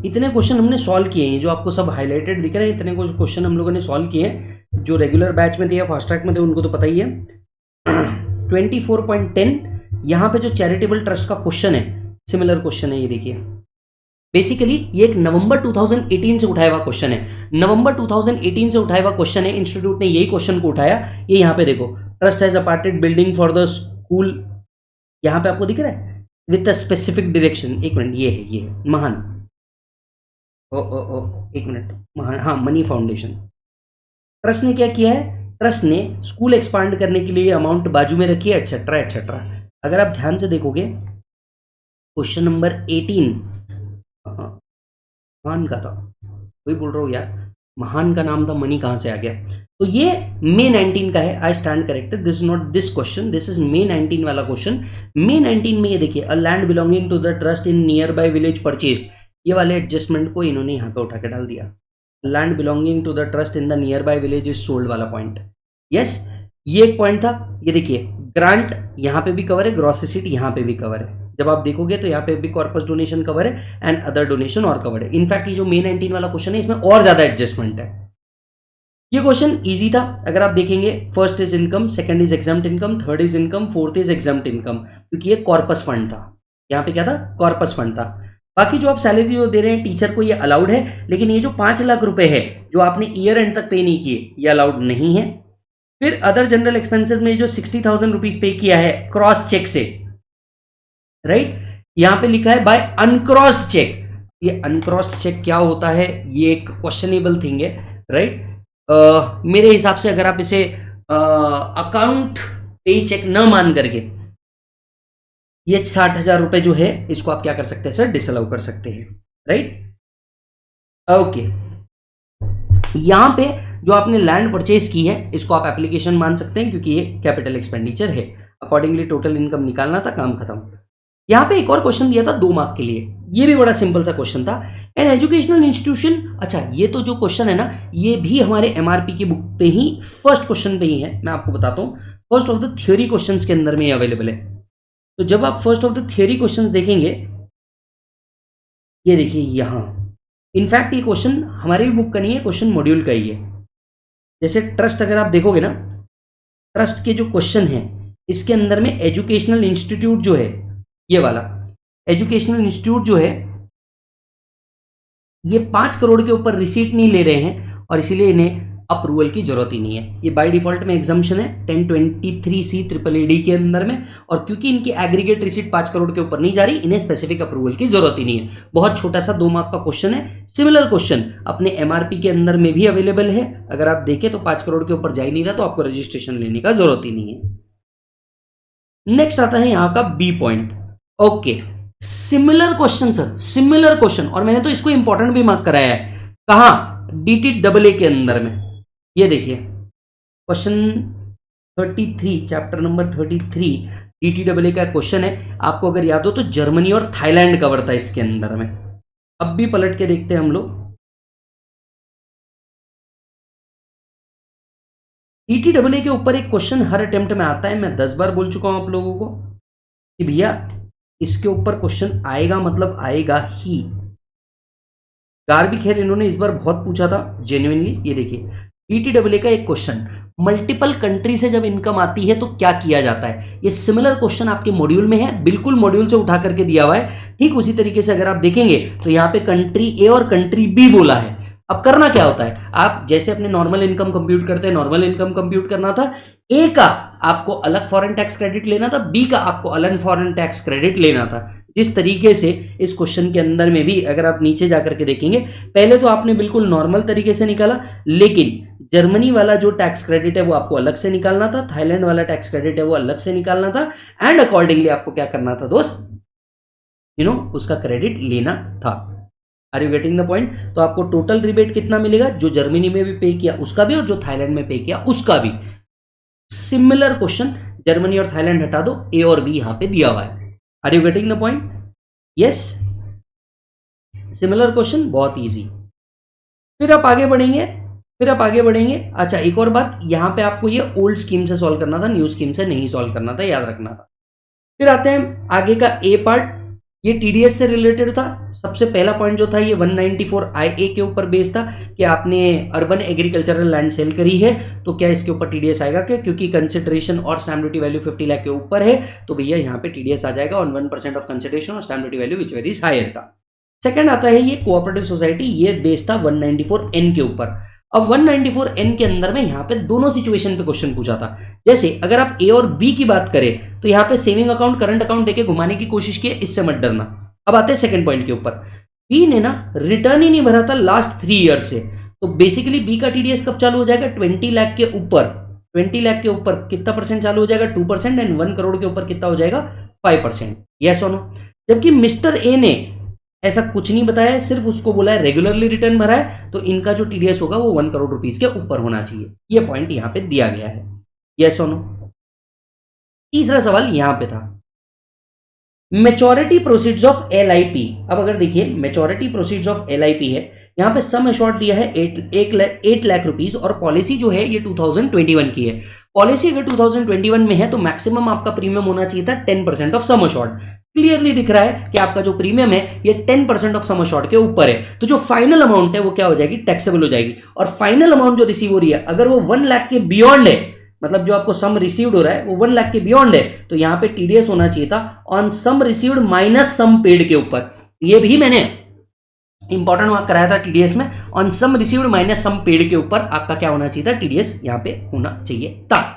इतने क्वेश्चन हमने सॉल्व किए हैं, जो आपको सब हाईलाइटेड दिख रहे हैं, इतने कुछ क्वेश्चन हम लोगों ने सॉल्व किए हैं। जो रेगुलर बैच में थे या फास्ट ट्रैक में थे उनको तो पता ही है। 24.10 यहाँ पे जो चैरिटेबल ट्रस्ट का क्वेश्चन है, सिमिलर क्वेश्चन है। ये देखिए, बेसिकली ये एक नवंबर 2018 से उठाया हुआ क्वेश्चन है। नवंबर 2018 से उठाया हुआ क्वेश्चन है, इंस्टीट्यूट ने यही क्वेश्चन को उठाया। ये यहाँ पे देखो, ट्रस्ट हैज अपार्टेड बिल्डिंग फॉर द स्कूल, यहाँ पे आपको दिख रहा है विद अ स्पेसिफिक डायरेक्शन। एक मिनट, ये है महान, एक मिनट, महान, हाँ, मनी फाउंडेशन। ट्रस्ट ने क्या किया है? ट्रस्ट ने स्कूल एक्सपांड करने के लिए अमाउंट बाजू में रखी है, एटसेट्रा एटसेट्रा। अगर आप ध्यान से देखोगे क्वेश्चन नंबर 18 महान का था, वही बोल रहा हूँ यार, महान का नाम था, मनी कहाँ से आ गया? तो ये May 19 का है। I stand corrected, this not this question, this is May 19 वाला क्वेश्चन। May 19 में ये देखिए, a land belonging to the trust in nearby village purchase, ये वाले एडजस्टमेंट को इन्होंने यहाँ पे उठा के डाल दिया। Land belonging to the trust in the nearby village is sold वाला पॉइंट, यस, ये एक पॉइंट था। ये देखिए, ग्रांट यहाँ पे भी कवर है, ग्रॉस रिसीट यहाँ पे भी कवर है। जब आप देखोगे तो यहाँ पे भी कॉर्पस डोनेशन कवर है एंड अदर डोनेशन और कवर है। इनफैक्ट ये जो May 19 वाला क्वेश्चन है, इसमें और ज्यादा एडजस्टमेंट है। ये क्वेश्चन इजी था। अगर आप देखेंगे, first is income, second is exempt income, third is income, fourth is exempt income, क्योंकि ये कॉर्पस फंड था। यहाँ पे क्या था? कॉर्पस फंड था। बाकी जो आप सैलरी जो दे रहे हैं टीचर को, ये अलाउड है। लेकिन ये जो 5 लाख रुपए है जो आपने ईयर एंड तक पे नहीं किए, ये अलाउड नहीं है। फिर अदर जनरल एक्सपेंसेस में जो 60,000 रुपीज पे किया है क्रॉस चेक से, राइट, यहां पे लिखा है बाय अनक्रॉस्ड चेक। ये अनक्रॉस्ड चेक क्या होता है? ये एक क्वेश्चनेबल थिंग है, राइट। मेरे हिसाब से अगर आप इसे अकाउंट पे चेक न मान करके, ये 60,000 रुपए जो है इसको आप क्या कर सकते हैं सर? डिसअलाउ कर सकते हैं, राइट। ओके, यहां पे जो आपने लैंड परचेज की है इसको आप एप्लीकेशन मान सकते हैं, क्योंकि ये कैपिटल एक्सपेंडिचर है। अकॉर्डिंगली टोटल इनकम निकालना था, काम खत्म। यहां पे एक और क्वेश्चन दिया था 2 मार्क के लिए, ये भी बड़ा सिंपल सा क्वेश्चन था। एन एजुकेशनल इंस्टीट्यूशन, अच्छा ये तो जो क्वेश्चन है ना, ये भी हमारे एमआरपी की बुक पे ही फर्स्ट क्वेश्चन पे ही है। मैं आपको बताता हूँ, first of the theory question के अंदर में अवेलेबल है। तो जब आप first of the theory question देखेंगे, ये देखिए यहां, इनफैक्ट ये क्वेश्चन हमारे भी बुक का नहीं है, क्वेश्चन मॉड्यूल का ही है। जैसे ट्रस्ट अगर आप देखोगे ना, ट्रस्ट के जो क्वेश्चन है इसके अंदर में एजुकेशनल इंस्टीट्यूट जो है, ये वाला एजुकेशनल इंस्टीट्यूट जो है, ये 5 करोड़ के ऊपर रिसीट नहीं ले रहे हैं और इसीलिए इन्हें अप्रूवल की जरूरत ही नहीं है। ये बाय डिफॉल्ट में एग्जाम्पशन है 1023C AAAD के अंदर में, और क्योंकि इनकी एग्रीगेट रिसीट 5 करोड़ के ऊपर नहीं जा रही, इन्हें स्पेसिफिक अप्रूवल की जरूरत ही नहीं है। बहुत छोटा सा 2 मार्क का क्वेश्चन है। सिमिलर क्वेश्चन अपने एमआरपी के अंदर में भी अवेलेबल है। अगर आप देखें तो 5 करोड़ के ऊपर जा ही नहीं रहा, तो आपको रजिस्ट्रेशन लेने का जरूरत ही नहीं है। नेक्स्ट आता है यहाँ का B point. Okay, similar question sir, similar question, और मैंने तो इसको इंपॉर्टेंट भी मार्क कराया है। कहां? DTAA के अंदर में। ये देखिए क्वेश्चन 33, चैप्टर नंबर 33 DTAA का क्वेश्चन है। आपको अगर याद हो तो जर्मनी और थाईलैंड कवर था इसके अंदर में। अब भी पलट के देखते हैं हम लोग। DTAA के ऊपर एक क्वेश्चन हर अटेम्प्ट में आता है, मैं 10 बार बोल चुका हूं आप लोगों को कि भैया इसके ऊपर क्वेश्चन आएगा, मतलब आएगा ही। कार भी खैर इन्होंने इस बार बहुत पूछा था जेन्युइनली। ये देखिए DTAA का एक क्वेश्चन, मल्टीपल कंट्री से जब इनकम आती है तो क्या किया जाता है। ये सिमिलर क्वेश्चन आपके मॉड्यूल में है, बिल्कुल मॉड्यूल से उठा करके दिया हुआ है। ठीक उसी तरीके से अगर आप देखेंगे तो यहाँ पे कंट्री ए और कंट्री बी बोला है। अब करना क्या होता है, आप जैसे अपने नॉर्मल इनकम कंप्यूट करते हैं, नॉर्मल इनकम कंप्यूट करना था। ए का आपको अलग फॉरेन टैक्स क्रेडिट लेना था, बी का आपको अलग फॉरेन टैक्स क्रेडिट लेना था। जिस तरीके से इस क्वेश्चन के अंदर में भी अगर आप नीचे जाकर के देखेंगे, पहले तो आपने बिल्कुल नॉर्मल तरीके से निकाला, लेकिन जर्मनी वाला जो टैक्स क्रेडिट है वो आपको अलग से निकालना था, थाईलैंड वाला टैक्स क्रेडिट है वो अलग से निकालना था, एंड अकॉर्डिंगली आपको क्या करना था दोस्त, उसका क्रेडिट लेना था। Are you getting the point. तो आपको टोटल रिबेट कितना मिलेगा, जो जर्मनी में भी पे किया उसका भी और जो थाईलैंड में पे किया उसका भी। सिमिलर क्वेश्चन, जर्मनी और थाईलैंड हटा दो, ए और बी यहां पे दिया हुआ है। Are you getting the point. Yes, similar question, बहुत इजी। फिर आप आगे बढ़ेंगे। अच्छा, एक और बात, यहां पे आपको ये ओल्ड स्कीम से सॉल्व करना था, न्यू स्कीम से नहीं सॉल्व करना था, याद रखना था। फिर आते हैं आगे का ए पार्ट, ये टीडीएस से रिलेटेड था। सबसे पहला पॉइंट जो था ये 194 IA के ऊपर बेस्ड था कि आपने अर्बन एग्रीकल्चरल लैंड सेल करी है तो क्या इसके ऊपर टीडीएस आएगा क्या, क्योंकि कंसिडरेशन और स्टैम्प ड्यूटी वैल्यू 50 लाख के ऊपर है तो भैया यहाँ पे टीडीएस आ जाएगा ऑन 1% ऑफ कंसिडरेशन और stamp duty value which varies higher का। सेकंड आता है ये कोऑपरेटिव सोसाइटी, ये बेस्ड था 194N के ऊपर। अब 194N के अंदर में यहाँ पे दोनों सिचुएशन पे क्वेश्चन पूछा था। जैसे अगर आप ए और बी की बात करें तो यहाँ पे सेविंग अकाउंट करंट अकाउंट देके घुमाने की कोशिश की, इससे मत डरना। अब आते हैं सेकंड पॉइंट के ऊपर, बी ने ना रिटर्न ही नहीं भरा था लास्ट 3 ईयर से, तो बेसिकली बी का टीडीएस कब चालू हो जाएगा, 20 लाख के ऊपर। 20 लाख के ऊपर कितना परसेंट चालू हो जाएगा, 2%, एंड 1 करोड़ के ऊपर कितना हो जाएगा, 5%। Yes or no. जबकि मिस्टर ए ने ऐसा कुछ नहीं बताया है, सिर्फ उसको बोला है रेगुलरली रिटर्न भरा है तो इनका जो टीडीएस होगा वो 1 करोड़ रुपीस के ऊपर होना चाहिए। ये पॉइंट यहां पे दिया गया है। Yes or no. तीसरा सवाल यहां पे था, मेचोरिटी प्रोसीड्स ऑफ LIP। अब अगर देखिए मेचोरिटी प्रोसीड्स ऑफ LIP है, यहाँ पे सम एश्योर्ड दिया है 8 लाख रुपीस, और पॉलिसी जो है ये 2021 की है। पॉलिसी अगर 2021 में है तो मैक्सिमम आपका प्रीमियम होना चाहिए था 10% ऑफ सम एश्योर्ड। क्लियरली दिख रहा है कि आपका जो प्रीमियम है ये 10% ऑफ सम एश्योर्ड के ऊपर है, तो जो फाइनल अमाउंट है वो क्या हो जाएगी, टैक्सेबल हो जाएगी। और फाइनल अमाउंट जो रिसीव हो रही है अगर वो 1 लाख के बियॉन्ड है, मतलब जो आपको सम रिसीव्ड हो रहा है वो 1 लाख के बियॉन्ड है, तो यहां पे टीडीएस होना चाहिए था on sum received minus sum paid के ऊपर। ये भी मैंने इंपॉर्टेंट मार्क कराया था टीडीएस में, on sum received minus sum paid के ऊपर आपका क्या होना चाहिए था, टीडीएस यहां पे होना चाहिए था।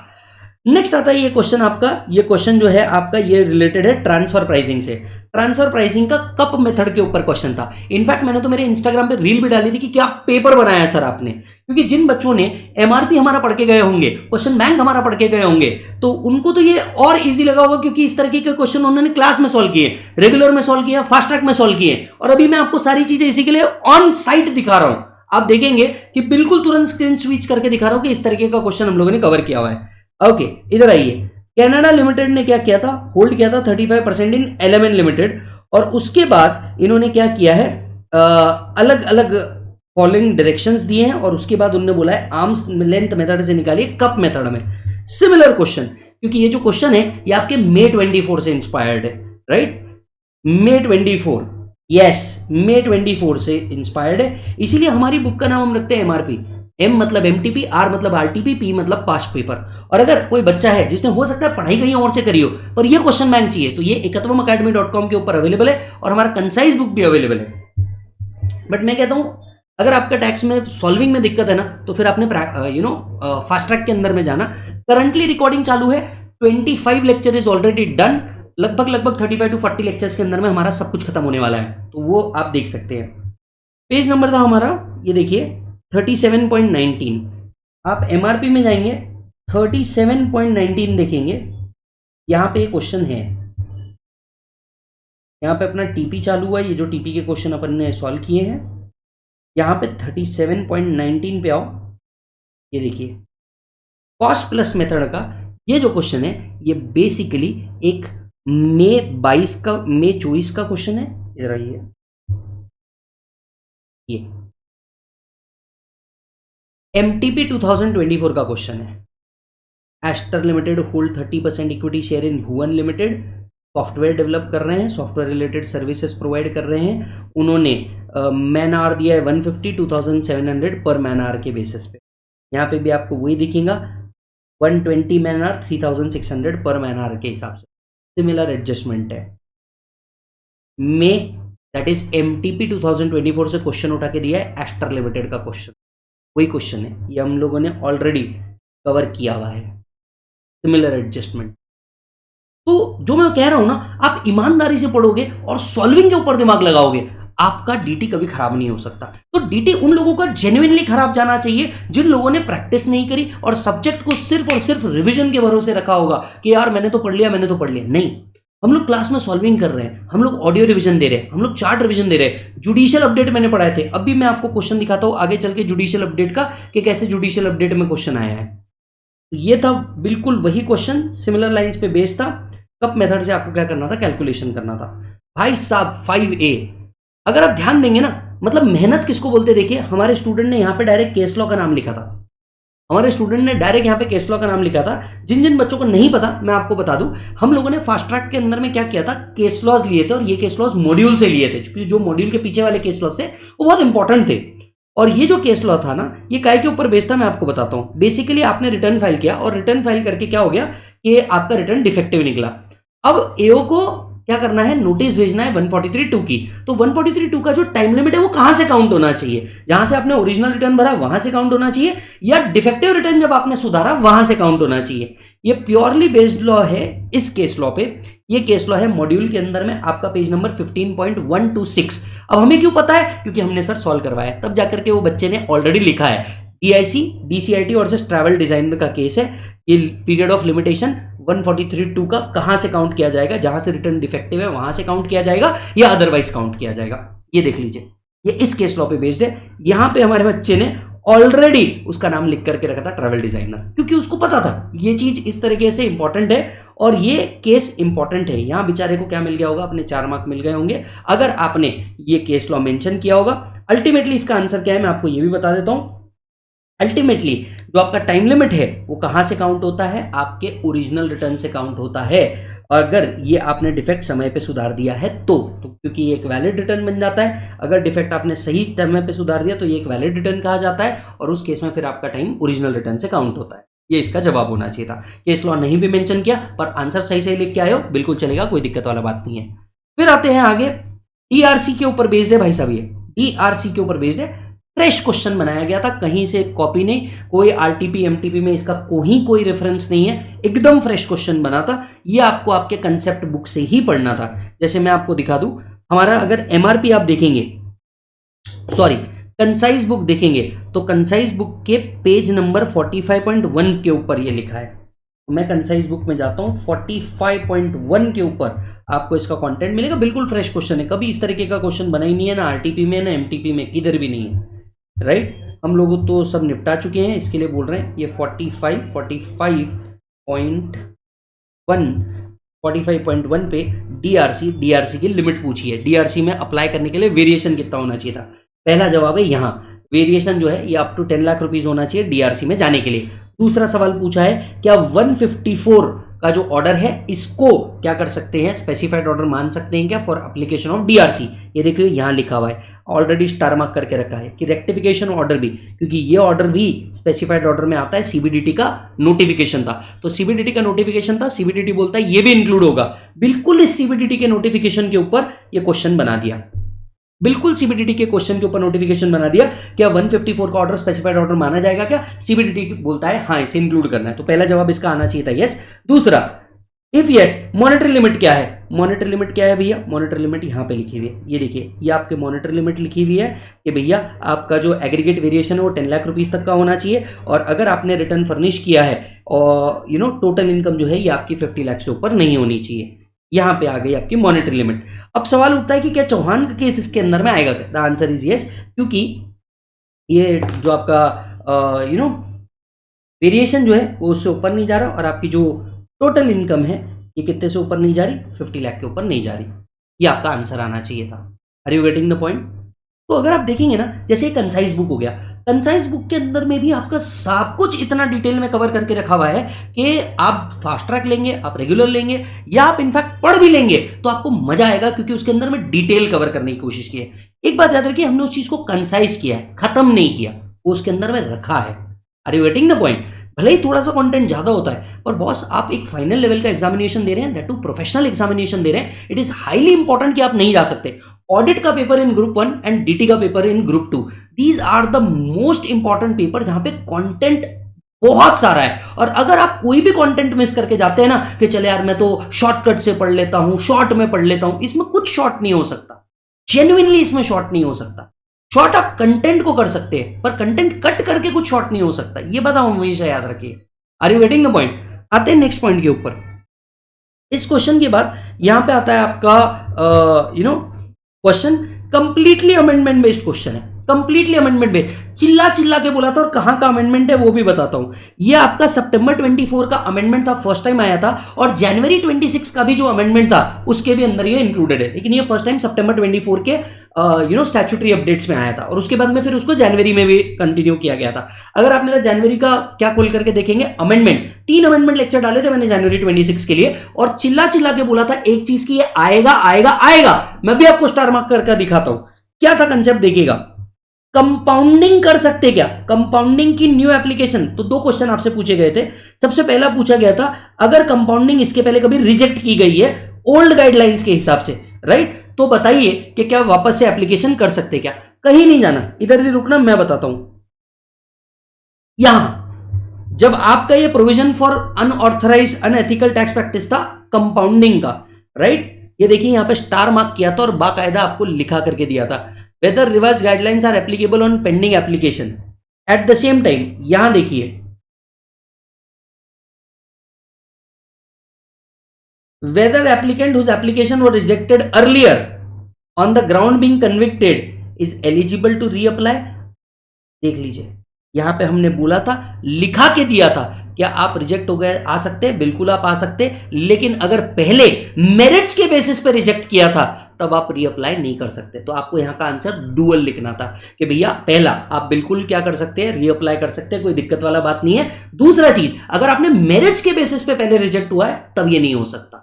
नेक्स्ट आता है ये क्वेश्चन आपका, ये क्वेश्चन जो है आपका ये रिलेटेड है ट्रांसफर प्राइसिंग से। ट्रांसफर प्राइसिंग का कप मेथड के ऊपर क्वेश्चन था। इनफैक्ट मैंने तो मेरे इंस्टाग्राम पे रील भी डाली थी कि क्या पेपर बनाया है सर आपने, क्योंकि जिन बच्चों ने एमआरपी हमारा पढ़ के गए होंगे, क्वेश्चन बैंक हमारा पढ़ के गए होंगे, तो उनको तो ये और इजी लगा होगा, क्योंकि इस तरीके के क्वेश्चन उन्होंने क्लास में सॉल्व किए, रेगुलर में सॉल्व किया, फास्ट ट्रैक में सॉल्व किए, और अभी मैं आपको सारी चीजें इसी के लिए ऑन साइट दिखा रहा हूं। आप देखेंगे कि बिल्कुल तुरंत स्क्रीन स्विच करके दिखा रहा हूं कि इस तरीके का क्वेश्चन हम लोगों ने कवर किया हुआ है। ओके, इधर आइए। कनाडा लिमिटेड ने क्या किया था, होल्ड किया था 35% इन एलेमेंट लिमिटेड, और उसके बाद इन्होंने क्या किया है, अलग अलग फॉलोइंग डायरेक्शंस दिए हैं, और उसके बाद उन्होंने बोला है आर्म्स लेंथ मेथड से निकालिए कप मेथड में। सिमिलर क्वेश्चन, क्योंकि ये जो क्वेश्चन है ये आपके May 24 से इंस्पायर्ड है, राइट, May 24, यस, May 24 से इंस्पायर्ड है, इसीलिए हमारी बुक का नाम हम रखते हैं एमआरपी। M मतलब MTP, R मतलब RTP, P मतलब पास्ट पेपर। और अगर कोई बच्चा है जिसने हो सकता है पढ़ाई कहीं और से करी हो पर ये क्वेश्चन बैंक चाहिए, तो ये ekatwamacademy.com के ऊपर अवेलेबल है, और हमारा कंसाइज बुक भी अवेलेबल है। बट मैं कहता हूं अगर आपका टैक्स में सॉल्विंग में दिक्कत है ना, तो फिर आपने फास्ट ट्रैक के अंदर में जाना। करंटली रिकॉर्डिंग चालू है, 25 लेक्चर इज ऑलरेडी डन, लगभग 35 to 40 लेक्चर्स के अंदर में हमारा सब कुछ खत्म होने वाला है, तो वो आप देख सकते हैं। पेज नंबर था हमारा, ये देखिए 37.19। आप एमआरपी में जाएंगे, 37.19 देखेंगे, यहां पे क्वेश्चन है, यहां पे अपना टीपी चालू हुआ है, ये जो टीपी के क्वेश्चन अपन ने सॉल्व किए हैं, यहां पे 37.19 पे आओ, ये देखिए कॉस्ट प्लस मेथड का ये जो क्वेश्चन है ये बेसिकली एक मई 24 का क्वेश्चन है। इधर आइए, ये MTP 2024 का क्वेश्चन है। Aster limited hold 30% equity share in Bhuvan limited. Software develop कर रहे हैं, सॉफ्टवेयर रिलेटेड सर्विसेज प्रोवाइड कर रहे हैं। उन्होंने मैन आवर दिया है 150 2700 पर मैन आवर के बेसिस पे। यहाँ पे भी आपको वही दिखेगा 120 मैन आवर 3600 पर मैन आवर के हिसाब से सिमिलर एडजस्टमेंट है। में दैट इज MTP 2024 से क्वेश्चन उठा के दिया है, एस्टर लिमिटेड का क्वेश्चन वही क्वेश्चन है, ये हम लोगों ने ऑलरेडी कवर किया हुआ है, सिमिलर एडजस्टमेंट। तो जो मैं कह रहा हूं ना, आप ईमानदारी से पढ़ोगे और सॉल्विंग के ऊपर दिमाग लगाओगे, आपका डीटी कभी खराब नहीं हो सकता। तो डीटी उन लोगों का जेन्युइनली खराब जाना चाहिए जिन लोगों ने प्रैक्टिस नहीं करी और सब्जेक्ट को सिर्फ और सिर्फ रिवीजन के भरोसे रखा होगा कि यार मैंने तो पढ़ लिया, मैंने तो पढ़ लिया। नहीं, हम लोग क्लास में सॉल्विंग कर रहे हैं, हम लोग ऑडियो रिवीजन दे रहे हैं, हम लोग चार्ट रिवीजन दे रहे हैं। जुडिशियल अपडेट मैंने पढ़ाए थे, अभी मैं आपको क्वेश्चन दिखाता हूं आगे चल के जुडिशियल अपडेट का, कि कैसे जुडिशियल अपडेट में क्वेश्चन आया है। तो ये था बिल्कुल वही क्वेश्चन, सिमिलर लाइंस पे बेस्ड था। कप मेथड से आपको क्या करना था, कैलकुलेशन करना था भाई साहब। 5A अगर आप ध्यान देंगे ना, मतलब मेहनत किसको बोलते, देखिए हमारे स्टूडेंट ने यहाँ पे डायरेक्ट केस लॉ का नाम लिखा था, हमारे स्टूडेंट ने डायरेक्ट यहाँ पे केस लॉ का नाम लिखा था। जिन जिन बच्चों को नहीं पता मैं आपको बता दूं, हम लोगों ने फास्ट ट्रैक के अंदर में क्या किया था, केस लॉज लिए थे, और ये केस लॉज मॉड्यूल से लिए थे, क्योंकि जो मॉड्यूल के पीछे वाले केस लॉज थे वो बहुत इंपॉर्टेंट थे। और ये जो केस लॉ था ना, ये काय के ऊपर बेस्ड था मैं आपको बताता हूँ। बेसिकली आपने रिटर्न फाइल किया और रिटर्न फाइल करके क्या हो गया कि आपका रिटर्न डिफेक्टिव निकला। अब एओ को क्या करना है, नोटिस भेजना है 143(2) की। तो 143(2) का जो टाइम लिमिट है वो कहां से काउंट होना चाहिए, जहां से आपने ओरिजिनल रिटर्न भरा वहां से काउंट होना चाहिए, या डिफेक्टिव रिटर्न जब आपने सुधारा वहां से काउंट होना चाहिए। ये प्योरली बेस्ड लॉ है इस केस लॉ पे। ये केस लॉ है मॉड्यूल के अंदर में आपका पेज नंबर 15.126। अब हमें क्यों पता है, क्योंकि हमने सर सॉल्व करवाया, तब जाकर के वो बच्चे ने ऑलरेडी लिखा है। DIC DCIT और ट्रैवल डिजाइन का केस है। ये पीरियड ऑफ लिमिटेशन 143(2) का कहां से काउंट किया जाएगा, जहां से रिटर्न डिफेक्टिव है वहां से काउंट किया जाएगा या अदरवाइज काउंट किया जाएगा। ये देख लीजिए, ये इस केस लॉ पे बेस्ड है। यहां पे हमारे बच्चे ने ऑलरेडी उसका नाम लिख करके रखा था ट्रैवल डिजाइनर, क्योंकि उसको पता था ये चीज इस तरीके से इंपॉर्टेंट है और ये केस इंपॉर्टेंट है। यहां बेचारे को क्या मिल गया होगा, अपने 4 मार्क मिल गए होंगे अगर आपने ये केस लॉ मेंशन किया होगा। अल्टीमेटली इसका आंसर क्या है मैं आपको ये भी बता देता हूं। अल्टीमेटली जो आपका टाइम लिमिट है वो कहां से काउंट होता है, आपके ओरिजिनल रिटर्न से काउंट होता है। अगर ये आपने डिफेक्ट समय पे सुधार दिया है तो क्योंकि ये एक वैलिड रिटर्न बन जाता है। अगर डिफेक्ट आपने सही समय पे सुधार दिया तो ये एक वैलिड रिटर्न कहा जाता है और उस केस में फिर आपका टाइम ओरिजिनल रिटर्न से काउंट होता है। ये इसका जवाब होना चाहिए था। केस लॉ नहीं भी मेंशन किया पर आंसर सही सही लिख के आए हो, बिल्कुल चलेगा, कोई दिक्कत वाला बात नहीं है। फिर आते हैं आगे, DRC के ऊपर बेस्ड है भाई साहब। ये DRC के ऊपर बेस्ड है, फ्रेश क्वेश्चन बनाया गया था, कहीं से कॉपी नहीं, कोई RTP MTP में इसका कोई रेफरेंस नहीं है, एकदम फ्रेश क्वेश्चन बना था। ये आपको आपके कंसेप्ट बुक से ही पढ़ना था। जैसे मैं आपको दिखा दूं, हमारा अगर MRP आप देखेंगे, सॉरी कंसाइज बुक देखेंगे, तो कंसाइज बुक के पेज नंबर 45.1 के ऊपर ये लिखा है। तो मैं कंसाइज बुक में जाता हूं, 45.1 के ऊपर आपको इसका कंटेंट मिलेगा। बिल्कुल फ्रेश क्वेश्चन है, कभी इस तरीके का क्वेश्चन बना ही नहीं है, ना RTP में ना MTP में, किधर भी नहीं है। राइट, हम लोग तो सब निपटा चुके हैं, इसके लिए बोल रहे हैं। ये 45.1 पे DRC की लिमिट पूछी है। DRC में अप्लाई करने के लिए वेरिएशन कितना होना चाहिए था। पहला जवाब है यहाँ वेरिएशन जो है ये अप टू 10 लाख रुपीज होना चाहिए DRC में जाने के लिए। दूसरा सवाल पूछा है क्या 154 का जो ऑर्डर है इसको क्या कर सकते हैं, स्पेसिफाइड ऑर्डर मान सकते हैं क्या फॉर एप्लीकेशन ऑफ DRC। ये देखिए यहाँ लिखा हुआ है, ऑलरेडी स्टार मार्क करके रखा है कि रेक्टिफिकेशन ऑर्डर भी, क्योंकि ये ऑर्डर भी स्पेसिफाइड ऑर्डर में आता है। CBDT का नोटिफिकेशन था, तो CBDT का नोटिफिकेशन था, CBDT बोलता है ये भी इंक्लूड होगा। बिल्कुल इस CBDT के नोटिफिकेशन के ऊपर ये क्वेश्चन बना दिया, बिल्कुल CBDT के क्वेश्चन के ऊपर नोटिफिकेशन बना दिया। क्या 154 का ऑर्डर स्पेसिफाइड ऑर्डर माना जाएगा क्या, CBDT बोलता है हाँ इसे इंक्लूड करना है। तो पहला जवाब इसका आना चाहिए था यस। दूसरा, इफ यस मॉनेटरी लिमिट क्या है, मॉनेटरी लिमिट क्या है भैया, मॉनेटरी लिमिट यहाँ पे लिखी हुई है, ये देखिए ये आपके मॉनेटरी लिमिट लिखी हुई है कि भैया आपका जो एग्रीगेट वेरिएशन है वो 10 लाख रुपीस तक का होना चाहिए, और अगर आपने रिटर्न फर्निश किया है और टोटल इनकम जो है ये आपकी 50 लाख से ऊपर नहीं होनी चाहिए। यहां पे आ गई आपकी मॉनेटरी लिमिट। अब सवाल उठता है कि क्या चौहान का केस इसके अंदर में आएगा, द आंसर इज यस, क्योंकि ये जो आपका वेरिएशन जो है वो उससे ऊपर नहीं जा रहा, और आपकी जो टोटल इनकम है ये कितने से ऊपर नहीं जा रही, 50 लाख के ऊपर नहीं जा रही। ये आपका आंसर आना चाहिए था। Are you getting the point? तो अगर आप देखेंगे ना, जैसे कंसाइज बुक हो गया, कंसाइज बुक के अंदर में भी आपका सब कुछ इतना डिटेल में कवर करके रखा हुआ है कि आप फास्ट ट्रैक लेंगे, आप रेगुलर लेंगे, या आप इनफैक्ट पढ़ भी लेंगे तो आपको मजा आएगा, क्योंकि उसके अंदर में डिटेल कवर करने की कोशिश की है। एक बात याद रखिए, हमने उस चीज को कंसाइज किया है, खत्म नहीं किया, वो उसके अंदर में रखा है। Are you getting the point? भले ही थोड़ा सा कंटेंट ज्यादा होता है, पर बॉस आप एक फाइनल लेवल का एग्जामिनेशन दे रहे हैं, दैट टू प्रोफेशनल एग्जामिनेशन दे रहे हैं, इट इज हाईली इंपॉर्टेंट कि आप नहीं जा सकते। ऑडिट का paper in group 1 and DT का paper in group 2, these are the most important paper जहां पे कंटेंट बहुत सारा है। और अगर आप कोई भी कंटेंट मिस करके जाते हैं ना कि चले यार मैं तो शॉर्टकट से पढ़ लेता हूं, शॉर्ट में पढ़ लेता हूं, इसमें कुछ शॉर्ट नहीं हो सकता, जेन्युइनली इसमें शॉर्ट नहीं हो सकता। शॉर्ट आप कंटेंट को कर सकते हैं, पर कंटेंट कट करके कुछ शॉर्ट नहीं हो सकता, ये बात आप हमेशा याद रखिए। Are you getting the point? आते हैं नेक्स्ट पॉइंट के ऊपर। इस क्वेश्चन के बाद यहां पे आता है आपका question completely amendment based question है, कंप्लीटली अमेंडमेंट बेस्ड। चिल्ला चिल्ला के बोला था, और कहां का अमेंडमेंट है वो भी बताता हूं। ये आपका सितंबर 24 का अमेंडमेंट था, फर्स्ट टाइम आया था, और जनवरी 26 का भी जो अमेंडमेंट था उसके भी अंदर ये इंक्लूडेड है, लेकिन ये फर्स्ट टाइम सितंबर 24 के स्टैट्यूटरी अपडेट्स में आया था, और उसके बाद में फिर उसको जनवरी में भी कंटिन्यू किया गया था। अगर आप मेरा जनवरी का क्या खोल करके देखेंगे, अमेंडमेंट 3 अमेंडमेंट लेक्चर डाले थे मैंने जनवरी 26 के लिए, और चिल्ला चिल्ला के बोला था एक चीज की, ये आएगा आएगा आएगा। मैं भी आपको स्टार मार्क करके दिखाता हूं क्या था कंसेप्ट, देखिएगा। कंपाउंडिंग कर सकते क्या, कंपाउंडिंग की न्यू एप्लीकेशन। तो 2 क्वेश्चन आपसे पूछे गए थे। सबसे पहला पूछा गया था, अगर कंपाउंडिंग इसके पहले कभी रिजेक्ट की गई है ओल्ड गाइडलाइंस के हिसाब से, राइट, तो बताइए कि क्या वापस से एप्लीकेशन कर सकते क्या। कहीं नहीं जाना, इधर ही रुकना, मैं बताता हूं। यहां जब आपका ये provision for unauthorise unethical tax practice था कंपाउंडिंग का, राइट, ये देखिए यहां पे स्टार मार्क किया था और बाकायदा आपको लिखा करके दिया था, whether revise guidelines are applicable on pending application. At the same time यहां देखिए, whether applicant whose application was rejected earlier on the ground being convicted is eligible to reapply। देख लीजिए, यहां पे हमने बोला था, लिखा के दिया था, क्या आप रिजेक्ट हो गए आ सकते हैं, बिल्कुल आप आ सकते, लेकिन अगर पहले मेरिट्स के बेसिस पे रिजेक्ट किया था तब आप रीअप्लाई नहीं कर सकते। तो आपको यहां का आंसर डुअल लिखना था कि भैया पहला आप बिल्कुल क्या कर सकते हैं, रीअप्लाई कर सकते हैं, कोई दिक्कत वाला बात नहीं है। दूसरा चीज, अगर आपने मेरिट्स के बेसिस पे पहले रिजेक्ट हुआ है तब ये नहीं हो सकता।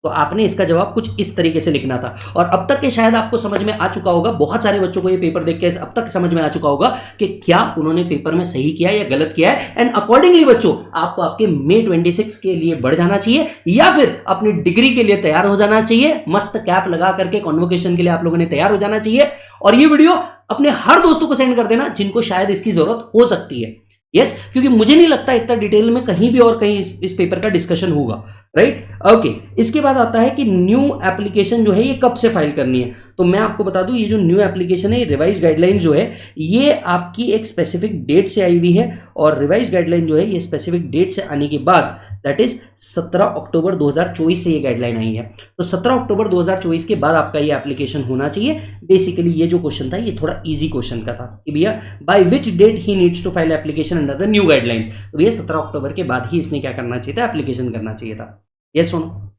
तो आपने इसका जवाब कुछ इस तरीके से लिखना था। और अब तक के शायद आपको समझ में आ चुका होगा, बहुत सारे बच्चों को ये पेपर देख के अब तक समझ में आ चुका होगा कि क्या उन्होंने पेपर में सही किया या गलत किया है। एंड अकॉर्डिंगली बच्चों आपको आपके मई 26 के लिए बढ़ जाना चाहिए, या फिर अपनी डिग्री के लिए तैयार हो जाना चाहिए। मस्त कैप लगा करके कॉन्वोकेशन के लिए आप लोगों ने तैयार हो जाना चाहिए। और ये वीडियो अपने हर दोस्तों को सेंड कर देना जिनको शायद इसकी जरूरत हो सकती है। यस, क्योंकि मुझे नहीं लगता इतना डिटेल में कहीं भी और कहीं इस पेपर का डिस्कशन होगा, राइट। ओके, इसके बाद आता है कि न्यू एप्लीकेशन जो है ये कब से फाइल करनी है। तो मैं आपको बता दूं, ये जो न्यू एप्लीकेशन है, ये रिवाइज गाइडलाइन जो है ये आपकी एक स्पेसिफिक डेट से आई हुई है, और रिवाइज गाइडलाइन जो है ये स्पेसिफिक डेट से आने के बाद, दैट इज 17 अक्टूबर 2024 से ये गाइडलाइन आई है। तो 17 अक्टूबर 2024 के बाद आपका ये एप्लीकेशन होना चाहिए। बेसिकली ये जो क्वेश्चन था ये थोड़ा इजी क्वेश्चन का था कि भैया by which date he needs to file application under the new guideline. तो भैया 17 अक्टूबर के बाद ही इसने क्या करना चाहिए था, एप्लीकेशन करना चाहिए था। ये सुनो,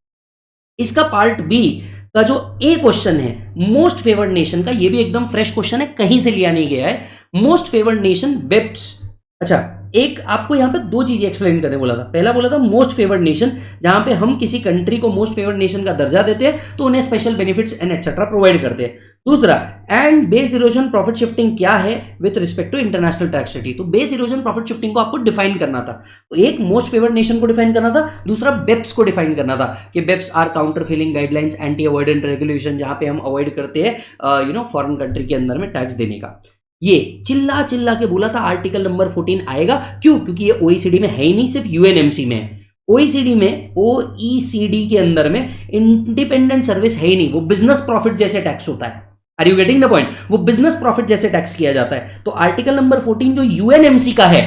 इसका पार्ट बी का जो ए क्वेश्चन है, मोस्ट फेवर्ड नेशन का, ये भी एकदम फ्रेश क्वेश्चन है, कहीं से लिया नहीं गया है। Most favoured nation BEPS. अच्छा, एक आपको यहां पे 2 चीजें एक्सप्लेन करने बोला था। पहला बोला था मोस्ट फेवर्ड नेशन, जहां पे हम किसी कंट्री को मोस्ट फेवर्ड नेशन का दर्जा देते हैं तो उन्हें special benefits and etcetera provide करते हैं। दूसरा, and base erosion profit shifting क्या है with respect to international tax treaty. तो बेस इरोजन प्रॉफिट शिफ्टिंग को आपको डिफाइन करना था। तो एक मोस्ट फेवर्ड नेशन को डिफाइन करना था, दूसरा बेप्स को डिफाइन करना था कि BEPS are counter filing guidelines anti avoidant regulation, जहां पे हम अवॉइड करते हैं फॉरेन कंट्री के अंदर में टैक्स देने का। ये चिल्ला चिल्ला के बोला था आर्टिकल नंबर 14 आएगा। क्यों? क्योंकि ये ओईसीडी में है ही नहीं, सिर्फ यूएनएमसी में है। ओईसीडी में, ओईसीडी के अंदर में इंडिपेंडेंट सर्विस है ही नहीं, वो बिजनेस प्रॉफिट जैसे टैक्स होता है। Are you getting the point? वो बिजनेस प्रॉफिट जैसे टैक्स किया जाता है। तो आर्टिकल नंबर 14 जो यूएनएमसी का है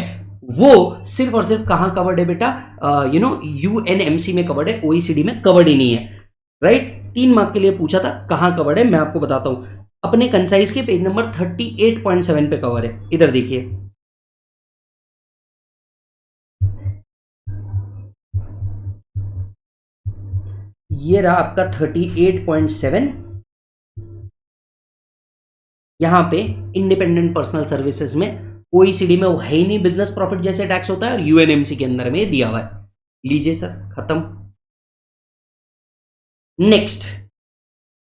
वो सिर्फ और सिर्फ कहां कवर्ड है बेटा, यूएनएमसी में कवर्ड है, ओईसीडी में कवर्ड ही नहीं है, राइट। 3 मार्क के लिए पूछा था कहां कवर्ड है, मैं आपको बताता हूं। अपने कंसाइज के पेज नंबर 38.7 पे कवर है, इधर देखिए। ये रहा आपका 38.7। यहां पे इंडिपेंडेंट पर्सनल सर्विसेज में ओईसीडी में वो है ही नहीं, बिजनेस प्रॉफिट जैसे टैक्स होता है, और यूएनएमसी के अंदर में दिया हुआ है। लीजिए सर, खत्म। नेक्स्ट,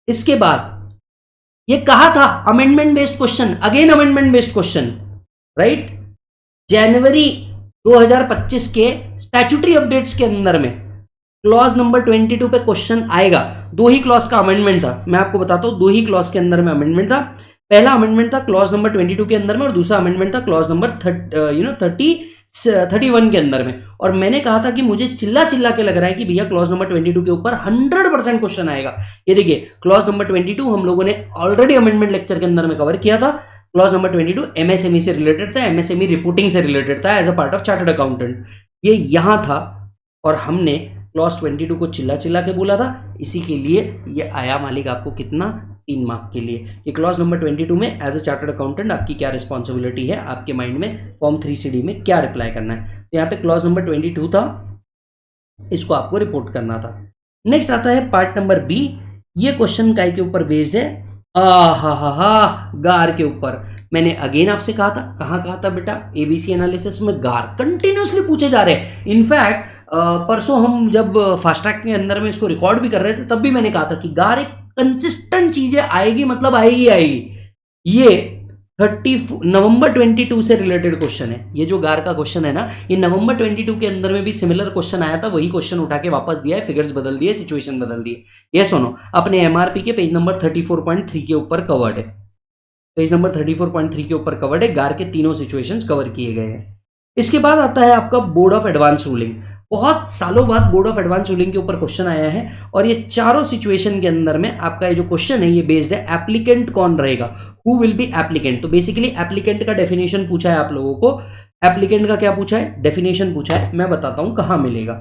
इसके बाद ये कहा था amendment based question, again amendment based question, right. जनवरी 2025 के स्टैट्यूटरी अपडेट्स के अंदर में क्लॉज नंबर 22 पे क्वेश्चन आएगा। दो ही क्लॉज का अमेंडमेंट था, मैं आपको बताता हूं, दो ही क्लॉज के अंदर में अमेंडमेंट था। पहला अमेंडमेंट था क्लॉज नंबर 22 के अंदर में, और दूसरा अमेंडमेंट था क्लॉज नंबर 31 के अंदर में। और मैंने कहा था कि मुझे चिल्ला चिल्ला के लग रहा है कि भैया क्लॉज नंबर 22 के ऊपर 100% क्वेश्चन आएगा। ये देखिए, क्लॉज नंबर 22 हम लोगों ने ऑलरेडी अमेंडमेंट लेक्चर के अंदर में कवर किया था। क्लॉज नंबर 22 एमएसएमई से रिलेटेड था, एमएसएमई रिपोर्टिंग से रिलेटेड था as a part of chartered accountant. ये यहां था, और हमने क्लॉज 22 को चिल्ला चिल्ला के बोला था। इसी के लिए ये आया मालिक आपको कितना, 3 मार्क के लिए। कि क्लॉज नंबर 22 में एज अ चार्टर्ड अकाउंटेंट आपकी क्या रिस्पॉन्सिबिलिटी है, आपके माइंड में फॉर्म 3CD में क्या रिप्लाई करना है। तो यहाँ पे क्लॉज नंबर 22 था, इसको आपको रिपोर्ट करना था। नेक्स्ट आता है पार्ट नंबर बी। ये क्वेश्चन काय के ऊपर बेस्ड है, गार के ऊपर। मैंने अगेन आपसे कहा था, कहा था बेटा, एबीसी एनालिसिस में गार कंटिन्यूसली पूछे जा रहे हैं। इनफैक्ट परसों हम जब फास्ट ट्रैक के अंदर में इसको रिकॉर्ड भी कर रहे थे, तब भी मैंने कहा था कि गार एक कंसिस्टेंट चीजें आएगी, मतलब आएगी आएगी। ये 30 नवंबर 22 से रिलेटेड क्वेश्चन है। ये जो गार का क्वेश्चन है ना, ये नवंबर 22 के अंदर में भी सिमिलर क्वेश्चन आया था, वही क्वेश्चन उठा के वापस दिया है, फिगर्स बदल दिए, सिचुएशन बदल दिए। ये सुनो, अपने एमआरपी के पेज नंबर 34.3 के ऊपर कवर्ड है, पेज नंबर 34.3 के ऊपर कवर्ड है। गार के तीनों सिचुएशंस कवर किए गए हैं। इसके बाद आता है आपका बोर्ड ऑफ एडवांस रूलिंग। बहुत सालों बाद बोर्ड ऑफ एडवांस रूलिंग के ऊपर क्वेश्चन आया है, और ये चारों सिचुएशन के अंदर में आपका ये जो क्वेश्चन है ये बेस्ड है एप्लीकेंट कौन रहेगा, हु विल बी एप्लीकेंट। तो बेसिकली एप्लीकेंट का डेफिनेशन पूछा है आप लोगों को। एप्लीकेंट का क्या पूछा है, डेफिनेशन पूछा है। मैं बताता हूं कहां मिलेगा।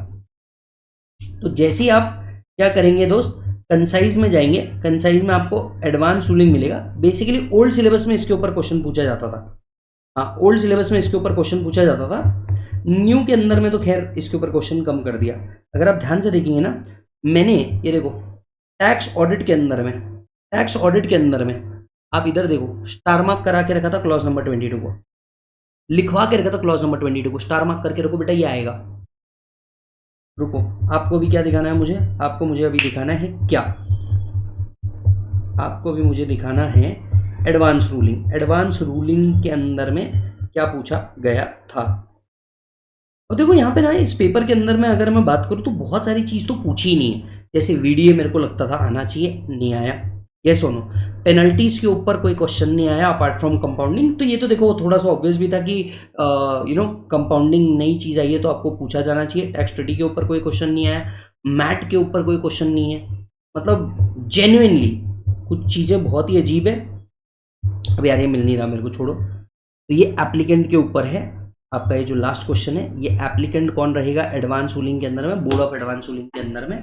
तो जैसे ही आप क्या करेंगे दोस्त, कंसाइज में जाएंगे, कंसाइज में आपको एडवांस रूलिंग मिलेगा। बेसिकली ओल्ड सिलेबस में इसके ऊपर क्वेश्चन पूछा जाता था, हाँ ओल्ड सिलेबस में इसके ऊपर क्वेश्चन पूछा जाता था। न्यू के अंदर में तो खैर इसके ऊपर क्वेश्चन कम कर दिया। अगर आप ध्यान से देखेंगे ना, मैंने ये देखो टैक्स ऑडिट के अंदर में, टैक्स ऑडिट के अंदर में आप इधर देखो स्टार मार्क करा के रखा था क्लॉज नंबर 22 को, लिखवा के रखा था क्लॉज नंबर 22 को, स्टार मार्क करके रखो बेटा, ये आएगा। रुको, आपको भी क्या दिखाना है मुझे, आपको मुझे अभी दिखाना है क्या, आपको भी मुझे दिखाना है एडवांस रूलिंग। एडवांस रूलिंग के अंदर में क्या पूछा गया था। और देखो यहाँ पे ना इस पेपर के अंदर में अगर मैं बात करूँ तो बहुत सारी चीज़ तो पूछी ही नहीं है। जैसे वीडीए मेरे को लगता था आना चाहिए, नहीं आया। ये सुनो, पेनल्टीज के ऊपर कोई क्वेश्चन नहीं आया अपार्ट फ्रॉम कंपाउंडिंग। तो ये तो देखो थोड़ा सा ऑब्वियस भी था कि कंपाउंडिंग नई चीज़ आई है तो आपको पूछा जाना चाहिए। टैक्स ट्रीटी के ऊपर कोई क्वेश्चन नहीं आया, मैट के ऊपर कोई क्वेश्चन नहीं है। मतलब जेन्युइनली कुछ चीज़ें बहुत ही अजीब है। अब यार ये मिल नहीं रहा मेरे को, छोड़ो। तो ये एप्लीकेंट के ऊपर है आपका ये जो लास्ट क्वेश्चन है। ये एप्लीकेंट कौन रहेगा एडवांस रूलिंग के अंदर में, बोर्ड ऑफ एडवांस रूलिंग के अंदर में,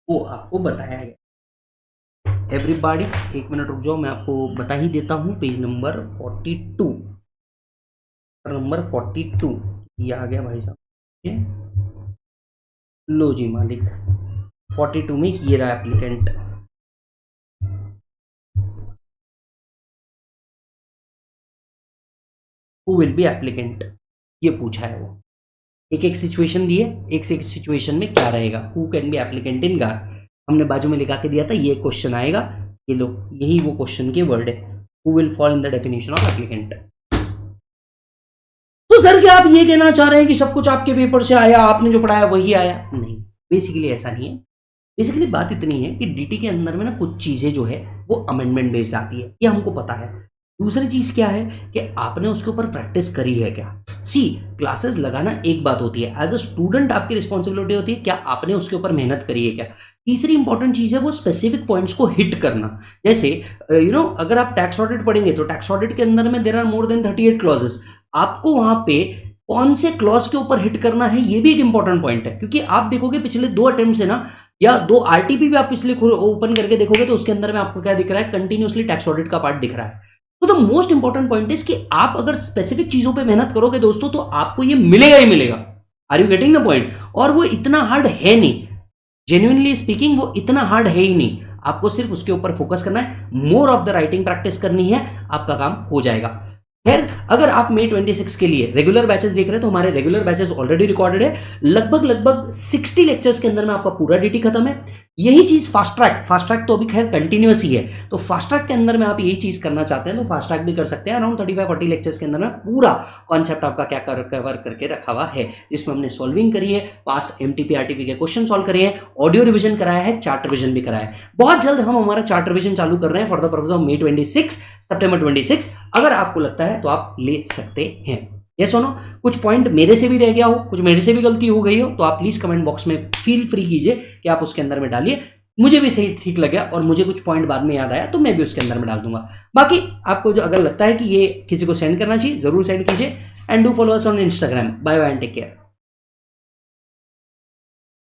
वो आपको बताया गया। एवरीबॉडी एक मिनट रुक जाओ, मैं आपको बता ही देता हूँ। पेज नंबर 42, नंबर 42 ये आ गया भाई साहब। लो जी मालिक, 42 में ये रहा applicant. Who will be applicant, ये पूछा है। वो एक एक सिचुएशन दिए, एक से एक सिचुएशन में क्या रहेगा, हु कैन बी एप्लीकेंट इन गार। हमने बाजू में लिखा के दिया था ये क्वेश्चन आएगा, ये लो यही वो क्वेश्चन के वर्ड है, who will fall in the definition of applicant. तो सर क्या आप ये कहना चाह रहे हैं कि सब कुछ आपके पेपर से आया, आपने जो पढ़ाया वही आया? नहीं, बेसिकली ऐसा नहीं है। बेसिकली बात इतनी है कि डीटी के अंदर में ना कुछ चीजें जो है वो अमेंडमेंट बेस्ड आती है, ये हमको पता है। दूसरी चीज क्या है कि आपने उसके ऊपर प्रैक्टिस करी है क्या। सी क्लासेस लगाना एक बात होती है, एज अ स्टूडेंट आपकी रिस्पॉन्सिबिलिटी होती है क्या आपने उसके ऊपर मेहनत करी है क्या। तीसरी इंपॉर्टेंट चीज है वो स्पेसिफिक पॉइंट्स को हिट करना। जैसे अगर आप टैक्स ऑडिट पढ़ेंगे तो टैक्स ऑडिट के अंदर में there are more than 38 clauses. आपको वहां पे कौन से क्लॉज के ऊपर हिट करना है ये भी एक इंपॉर्टेंट पॉइंट है, क्योंकि आप देखोगे पिछले 2 अटेम्प्ट है ना, या 2 आरटीपी भी आप पिछले ओपन करके देखोगे तो उसके अंदर में आपको क्या दिख रहा है, कंटिन्यूसली टैक्स ऑडिट का पार्ट दिख रहा है। तो the most important point is कि आप अगर स्पेसिफिक चीजों पे मेहनत करोगे दोस्तों तो आपको ये मिलेगा ही मिलेगा। Are you getting the point. और वो इतना हार्ड है नहीं, जेन्युइनली स्पीकिंग वो इतना हार्ड है ही नहीं, आपको सिर्फ उसके ऊपर फोकस करना है, more of the writing practice करनी है, आपका काम हो जाएगा। खैर, अगर आप मई 26 के लिए रेगुलर बैचेस देख रहे हैं तो हमारे रेगुलर बैचेस ऑलरेडी रिकॉर्डेड है, लगभग 60 लेक्चर्स के अंदर में आपका पूरा डीटी खत्म है। यही चीज फास्ट ट्रैक तो अभी खैर कंटिन्यूअस ही है, तो फास्ट ट्रैक के अंदर में आप यही चीज करना चाहते हैं तो फास्ट ट्रैक भी कर सकते हैं। अराउंड 35-40 लेक्चर्स के अंदर में पूरा कॉन्सेप्ट आपका क्या कवर करके रखा हुआ है, जिसमें हमने सॉल्विंग करी है, पास्ट एमटीपी आरटीपी के क्वेश्चन सॉल्व करे हैं, ऑडियो रिविजन कराया है, चार्ट रिविजन भी कराया है। बहुत जल्द हम हमारा चार्ट रिविजन चालू कर रहे हैं for the purpose of May 26 सितंबर 26। अगर आपको लगता है तो आप ले सकते हैं। ये सुनो, कुछ पॉइंट मेरे से भी रह गया हो, कुछ मेरे से भी गलती हो गई हो, तो आप प्लीज कमेंट बॉक्स में फील फ्री कीजिए कि आप उसके अंदर में डालिए। मुझे भी सही ठीक लगा और मुझे कुछ पॉइंट बाद में याद आया तो मैं भी उसके अंदर में डाल दूंगा। बाकी आपको जो अगर लगता है कि ये किसी को सेंड करना चाहिए, जरूर सेंड कीजिए। And do follow us on Instagram. Bye bye and take care.